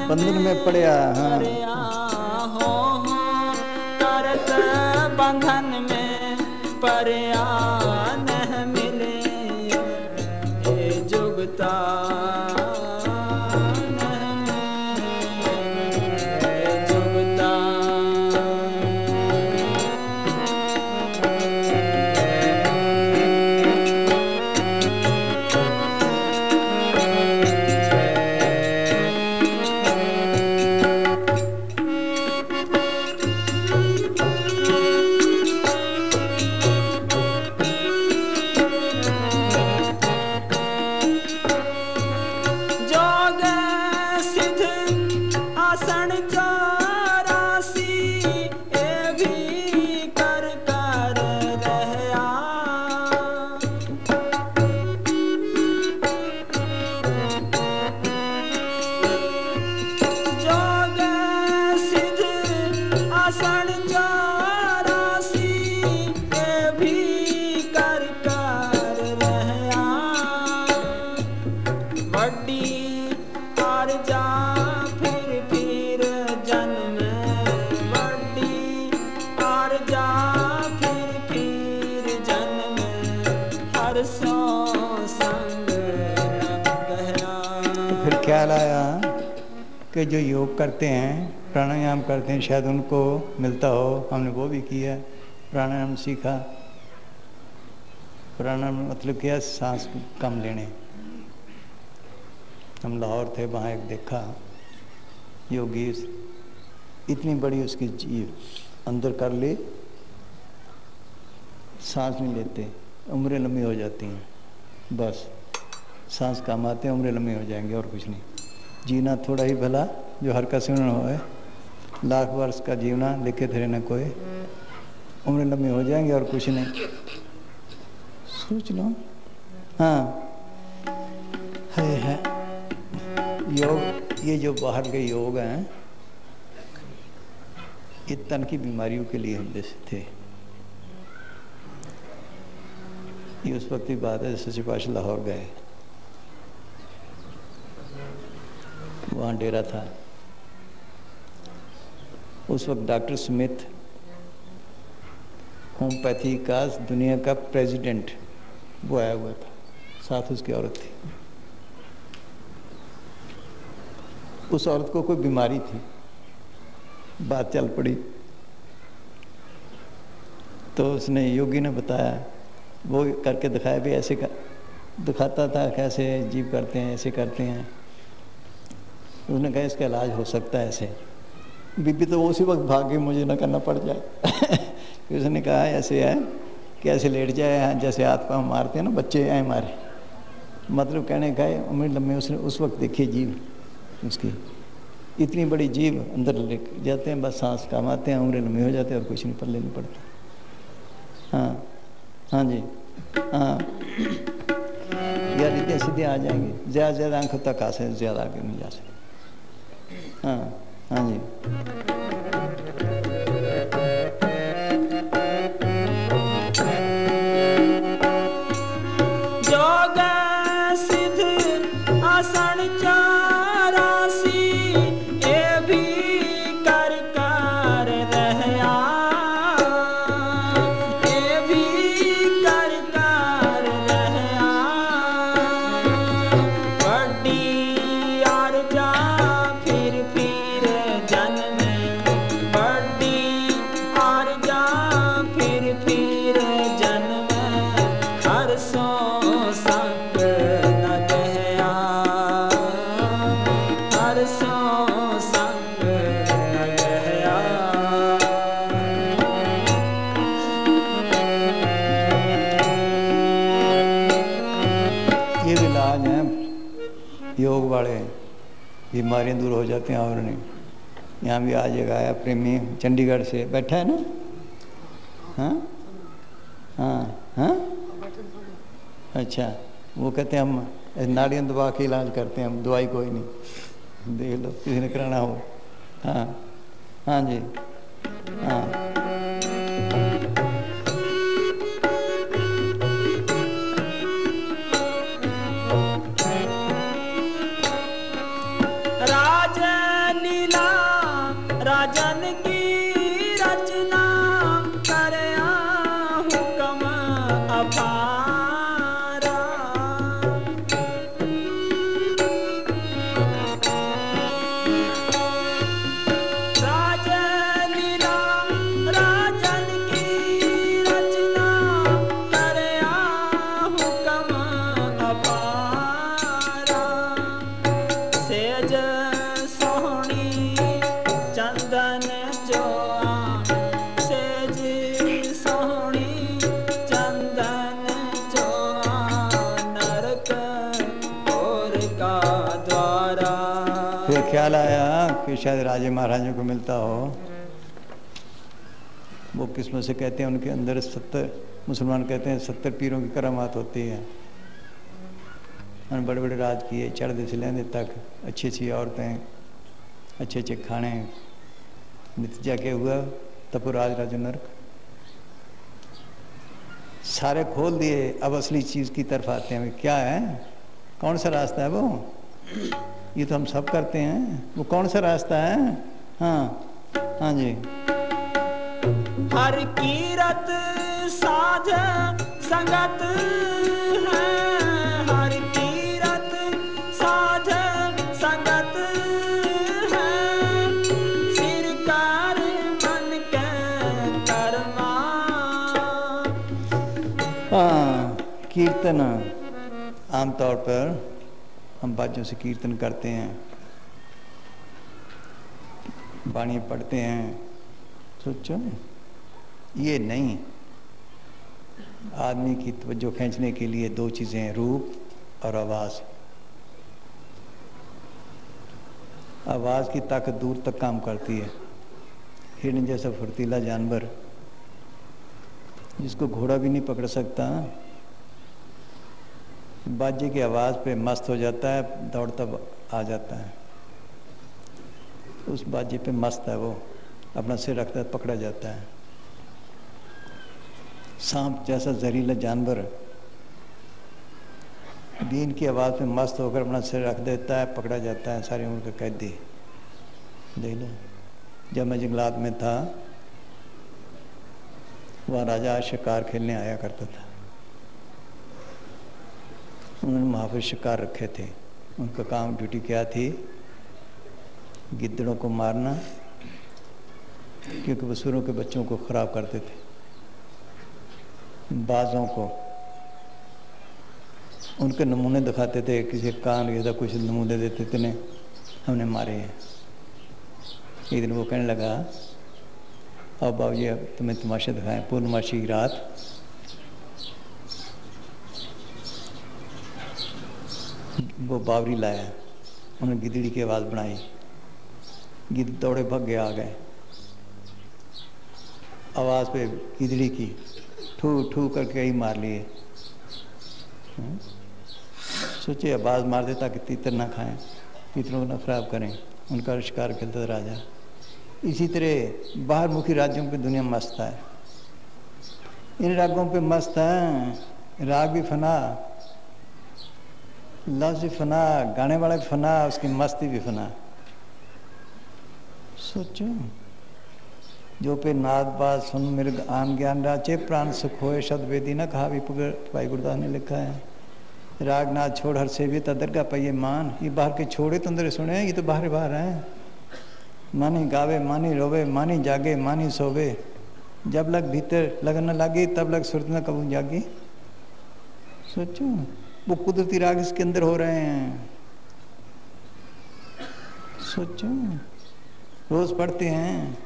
बंधन में पड़या। हाँ हो करत बंधन में पड़या, न मिले ये जुगता, न मिले जुगता। ख्याल आया कि जो योग करते हैं, प्राणायाम करते हैं, शायद उनको मिलता हो। हमने वो भी किया, प्राणायाम सीखा। प्राणायाम मतलब क्या, सांस कम लेने। हम लाहौर थे, वहाँ एक देखा योगी, इतनी बड़ी उसकी जीव अंदर कर ले, सांस नहीं लेते, उम्रें लंबी हो जाती हैं। बस सांस कम आते हैं, उम्रें लंबी हो जाएंगे और कुछ नहीं। जीना थोड़ा ही भला, जो हर का सुन हो, लाख वर्ष का जीवना लिखे थे न कोई, उम्रें लंबी हो जाएंगे और कुछ नहीं। सोच लो। हाँ है योग, ये जो बाहर के योग हैं, ये तन की बीमारियों के लिए हम थे। ये उस वक्त की बात है, सच्चे पातशाह लाहौर गए, वहाँ डेरा था, उस वक्त डॉक्टर स्मिथ होम्योपैथी का दुनिया का प्रेसिडेंट वो आया हुआ था, साथ उसकी औरत थी। उस औरत को कोई बीमारी थी, बात चल पड़ी तो उसने योगी ने बताया, वो करके दिखाया भी ऐसे दिखाता था कैसे जीव करते हैं, ऐसे करते हैं। उसने कहा इसका इलाज हो सकता है ऐसे। बीबी तो उसी वक्त भाग गई, मुझे ना करना पड़ जाए। उसने कहा ऐसे है कि ऐसे लेट जाए, जैसे हाथ पाँव मारते हैं ना बच्चे, ऐ मारे। मतलब कहने का उम्र लम्बे उसने उस वक्त देखी जीव उसकी, इतनी बड़ी जीव अंदर ले जाते हैं, बस सांस काम आते हैं, उम्र लम्बे हो जाते हैं और कुछ नहीं पल्ले नहीं पड़ता। हाँ हाँ जी हाँ, यार इतने सीधे आ जाएंगे, ज़्यादा से ज़्यादा आंखों तक आ सकते, ज़्यादा आगे नहीं जा सकते। हाँ हाँ जी। जोग सिद्ध आसन चारासी ए भी कर कर रहया, ए भी कर कर रहया। बड़ी आरजा फिर जन्म, बड़ी आरजा फिर जन्म। हर सो संग न गया, हर सो संग न गया। ये भी इलाज हैं योग वाले, बीमारियां दूर हो जाती हैं। और नहीं, यहाँ भी आज एक आया प्रेमी चंडीगढ़ से, बैठा है ना। हाँ हाँ हाँ, अच्छा। वो कहते हैं हम नाड़ियाँ दबा के इलाज करते हैं, हम दवाई कोई नहीं, देख लो किसी ने कराना हो। हाँ हाँ जी हाँ। राजलीला राजन की रचना करया हुक्म अपारा। राजलीला राजन की रचना करया हुक्म अपारा। सेज सोहनी चंदन जोआ, सेज सोहनी चंदन जोआ। नरक और का द्वारा। फिर ख्याल आया कि शायद राजे महाराजों को मिलता हो। वो किस्मत से कहते हैं उनके अंदर 70, मुसलमान कहते हैं 70 पीरों की करामात होती है। उन्होंने बड़े बड़े राज किए, चढ़दे से लेंदे तक, अच्छी अच्छी औरतें, अच्छे अच्छे खाने। नतीजा क्या हुआ? तपोराज राजो नरक। सारे खोल दिए, अब असली चीज़ की तरफ आते हैं। क्या है, कौन सा रास्ता है वो? ये तो हम सब करते हैं, वो कौन सा रास्ता है? हाँ हाँ जी। हर कीरत साध संगत है, हर कीरत साध संगत है। सिर कार मन के कर्मा। हाँ, कीर्तन आमतौर पर हम बाजों से कीर्तन करते हैं, बाणी पढ़ते हैं। सोचो, ये नहीं, आदमी की तवज्जो खींचने के लिए दो चीज़ें हैं, रूप और आवाज़। आवाज़ की ताकत दूर तक काम करती है। हिरण जैसा फुर्तीला जानवर जिसको घोड़ा भी नहीं पकड़ सकता, बाजे की आवाज़ पे मस्त हो जाता है, दौड़ता आ जाता है। उस बाजे पे मस्त है वो, अपना सिर रखता है, पकड़ा जाता है। सांप जैसा जहरीला जानवर बीन की आवाज़ पे मस्त होकर अपना सिर रख देता है, पकड़ा जाता है, सारी उम्र का कैदी। देख लो, जब मैं जंगलात में था वहाँ राजा शिकार खेलने आया करता था। उन्होंने वहाँ पर शिकार रखे थे। उनका काम ड्यूटी क्या थी? गिद्दड़ों को मारना, क्योंकि वो सुरों के बच्चों को ख़राब करते थे। बाज़ों को उनके नमूने दिखाते थे, किसी कान जैसा कुछ नमूने देते थे, हमने मारे हैं। एक दिन वो कहने लगा, अब बाबूजी अब तुम्हें तमाशा दिखाएं। पूर्णमासी की रात वो बावरी लाया, उन्होंने गिदड़ी की आवाज़ बनाई, गिद्ध दौड़े भाग गए, आ गए। आवाज़ पे गिदड़ी की ठू ठू करके ही मार लिए। सोचिए आवाज़ मार दे ताकि तीतर ना खाएं, तीतरों को ना खराब करें। उनका शिकार खेलता था राजा। इसी तरह बाहर मुखी राज्यों पे दुनिया मस्त है, इन रागों पे मस्त है। राग भी फना, लफ्ज़ भी फना, गाने वाला भी फना, उसकी मस्ती भी फना। सोचो, जो पे नाद बात सुन मृग आन ज्ञान राचे, प्राण सुख होए शब्द वेदी न कहा भी भाई गुरदास ने लिखा है। राग नाद छोड़ हर से भी तदर का पहिए मान। ये बाहर के छोड़े तो अंदर सुने, ये तो बाहर बाहर हैं। मानी गावे मानी रोवे, मानी जागे मानी सोवे, जब लग भीतर लगन न लागे तब लग सुरत न कबू जागी। सोचो, वो कुदरती राग इसके अंदर हो रहे हैं। सोचो, रोज पढ़ते हैं,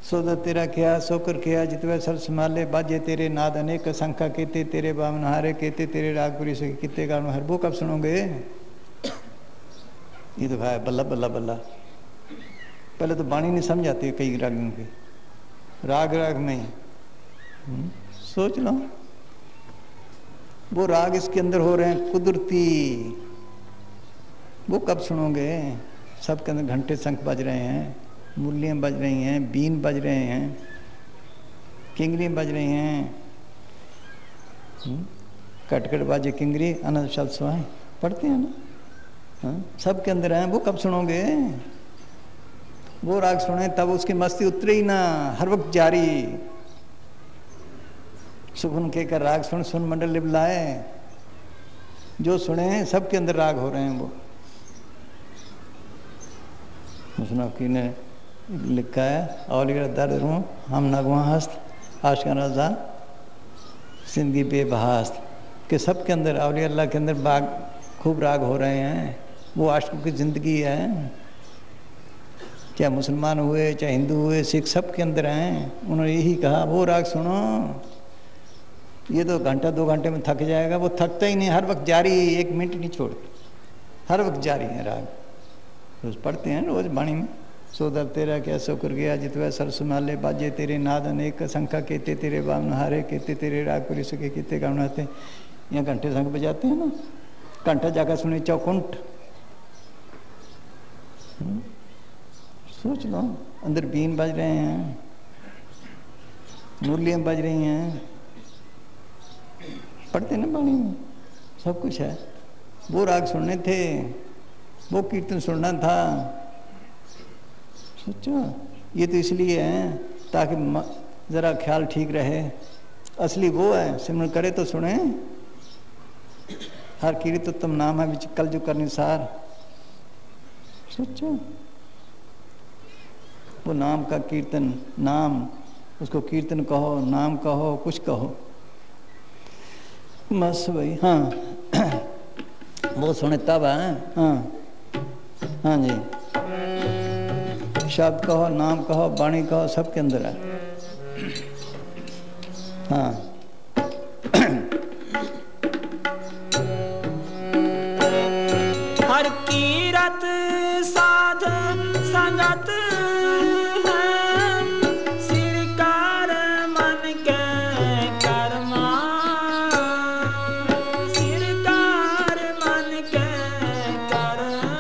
सौदा तेरा किया सोकर किया जितवे सर संभाले, बाजे तेरे नाद अनेक संख्या केते, तेरे बामन हारे केते, तेरे रागपुरी से कितने गान हर। वो कब सुनोगे? ये तो भाई बल्ला बल्ला बल्ला। पहले तो बाणी नहीं समझ आती है कई रागों की, राग राग में। सोच लो, वो राग इसके अंदर हो रहे हैं कुदरती, वो कब सुनोगे? सबके अंदर घंटे शंख बज रहे हैं, मुरलियाँ बज रही हैं, बीन बज रहे हैं, किंगरी बज रही हैं, कटकट बाजे किंगरी अनंत शब्द सुहाए पढ़ते हैं ना। सबके अंदर हैं, वो कब सुनोगे? वो राग सुने तब उसकी मस्ती उतरे ही ना, हर वक्त जारी। सुखन के कर राग सुन सुन मंडल लिबलाए, जो सुने सबके अंदर राग हो रहे हैं। वो मुसनफ़ी ने लिखा है, औलिया दर्द रूँ हम नगवा हस्त आशिका रजा जिंदगी बेबहास्त, कि सबके अंदर औलिया अल्लाह के अंदर बाग खूब राग हो रहे हैं। वो आशिकों की ज़िंदगी है, चाहे मुसलमान हुए चाहे हिंदू हुए सिख, सबके अंदर हैं। उन्होंने यही कहा, वो राग सुनो। ये तो घंटा 2 घंटे में थक जाएगा, वो थकता ही नहीं, हर वक्त जारी, 1 मिनट नहीं छोड़, हर वक्त जारी है राग। रोज पढ़ते हैं रोज बाणी में, सोदर तेरा क्या सोकर गया जितवा सर सुमाले, बाजे तेरे नाद अनेक संख्या केते, तेरे बाम नहारे केते, तेरे राग पुरी सके केते गाँव आते। यहाँ घंटे संग बजाते हैं ना, घंटा जाकर सुने चौकुंठ। सोच लो, अंदर बीन बज रहे हैं, मुरलियाँ बज रही हैं, पढ़ते ना बाणी में, सब कुछ है। वो राग सुनने थे, वो कीर्तन सुनना था। सोचो, ये तो इसलिए है ताकि ज़रा ख्याल ठीक रहे। असली वो है, सिमरन करे तो सुने। हर कीर्त उत्तम नाम है विच कल जो करनी सार। सोचो, वो नाम का कीर्तन, नाम, उसको कीर्तन कहो, नाम कहो, कुछ कहो, बस भाई। हाँ, वो सुने तब है। हाँ हाँ जी, शब्द कहो, नाम कहो, वाणी कहो, सबके अंदर है। हाँ, हर कीरत साध संगत है, सिरकार मन के कर्मा, सिरकार मन के कर्मा।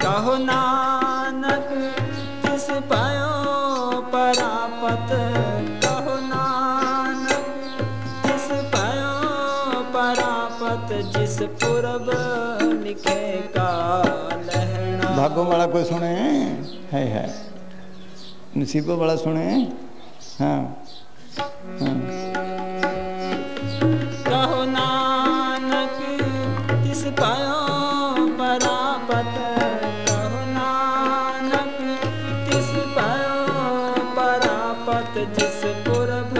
कहो नानक जिस पायो परापत, कहो नानक जिस पायो परापत। परापत जिस पूरब लिखे का लहना। भागों वाला कोई सुने है नसीबों वाला सुने। हाँ हाँ कहो नानक तिस पायो परापत, कहो नानक तिस पायो परापत जिस पूरब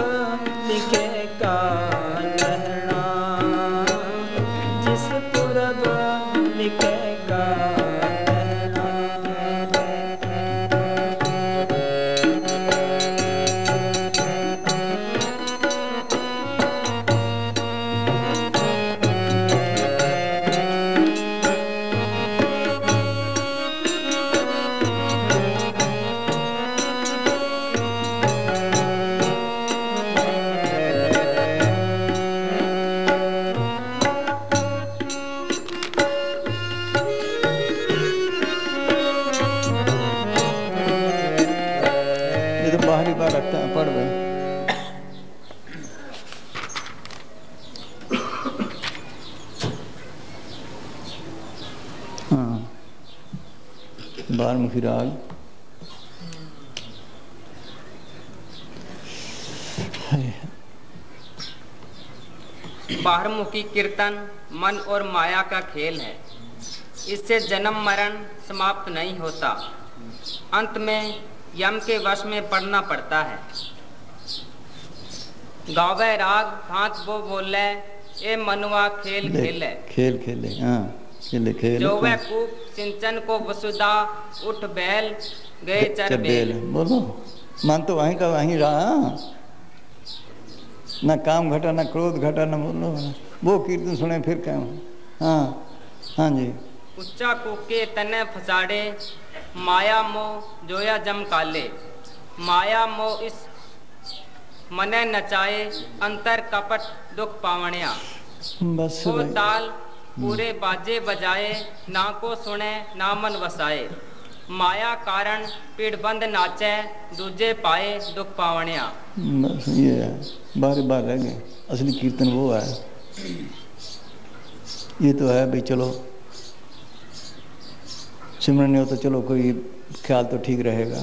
लिखे का लहना, जिस पूरब लिखे का लहना। ये तो बाहरी बार रखता है, पढ़ भाई। हाँ बारमुखी राग। बाहरमुखी कीर्तन मन और माया का खेल है। इससे जन्म मरण समाप्त नहीं होता, अंत में यम के वश में पड़ना पड़ता है। गावे राग भांत वो बोले, ए मनुआ खेल खेले, खेल खेले। हाँ खेले खेल। जो वह कूप सिंचन को वसुधा, उठ बैल गए चर बेल। बोलो मन तो वहीं का वहीं रहा, ना काम घटा ना क्रोध घटा ना। बोलो वो कीर्तन सुने फिर क्या। हाँ हाँ जी। उच्चा कूके तने फसाड़े, माया मोह जोया जम काले। माया मोह इस मने नचाए, अंतर कपट दुख पावणिया। बस वो भाई। ताल पूरे बाजे बजाए, ना को सुने ना मन वसाए। माया कारण पीड़ बंद नाचे, दूजे पाए दुख पावणिया। बस ये है, बार बार रह गए। असली कीर्तन वो है। ये तो है भाई, चलो सिमरन नहीं हो तो चलो कोई ख्याल तो ठीक रहेगा,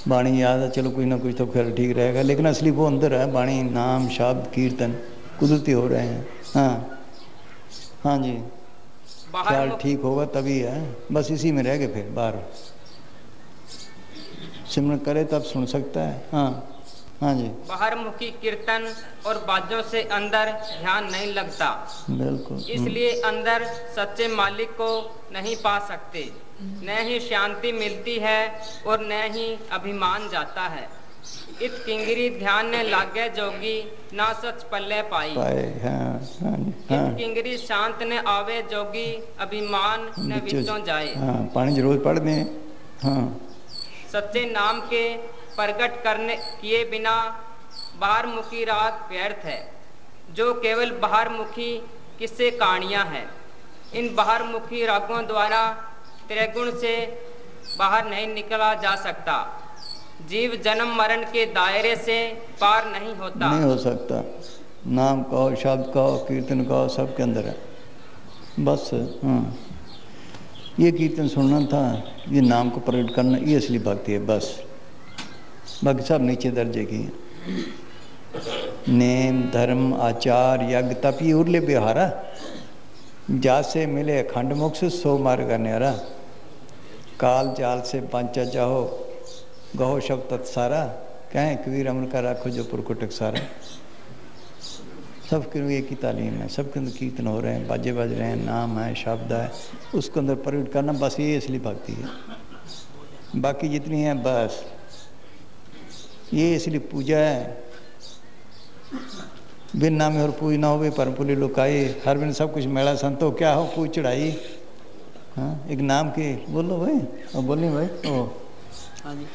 वाणी याद है, चलो कुछ ना कुछ तो ख्याल ठीक रहेगा। लेकिन असली वो अंदर है, वाणी नाम शब्द कीर्तन कुदरती हो रहे हैं। हाँ हाँ जी, ख्याल ठीक होगा तभी है। बस इसी में रह गए, फिर बाहर सिमरन करे तब सुन सकता है। हाँ हाँ जी। बाहरमुखी कीर्तन और बाजों से अंदर ध्यान नहीं लगता, बिल्कुल। इसलिए अंदर सच्चे मालिक को नहीं पा सकते। न ही शांति मिलती है और न ही अभिमान जाता है। इत किंगरी ध्यान ने लागे जोगी, ना सच पल्ले पाई। हाँ, हाँ, इत किंगरी शांत ने आवे जोगी, अभिमान न विचों जाए। हाँ, पानी रोज पढ़ दें। हाँ। सच्चे नाम के प्रगट करने किए बिना बाहरमुखी राग व्यर्थ है। जो केवल बाहरमुखी किस्से कहानियाँ हैं। इन बाहरमुखी रागों द्वारा त्रिगुण से बाहर नहीं निकला जा सकता। जीव जन्म मरण के दायरे से पार नहीं होता। नहीं हो सकता। नाम कहो, शब्द कहो, कीर्तन कहो, सबके अंदर है। बस हाँ, ये कीर्तन सुनना था, ये नाम को प्रकट करना, ये असली भक्ति है। बस बाकी सब नीचे दर्जे की है। नेम धर्म आचार यज्ञ तप ये उरले बिहारा, जा से मिले अखंड मोक्ष सो मार्ग न्यारा। काल जाल से पांचा चाहो, गहो शब्द तत्सारा। कहें कबीर अमर का राखो जो पुरकुटक सारा। सब के एक ही तालीम है, सबके अंदर कीर्तन हो रहे हैं, बाजे बज रहे हैं, नाम है, शब्द है, उसके अंदर प्रकट करना, बस ये असली भक्ति है। बाकी जितनी है बस ये इसलिए पूजा है। बिन नामे और पूज ना हो वे परम पुली लुकाई। हर बिन सब कुछ मेला संतो, क्या हो पूज चढ़ाई। हाँ, एक नाम की बोलो भाई, और बोली भाई। ओ हाँ जी।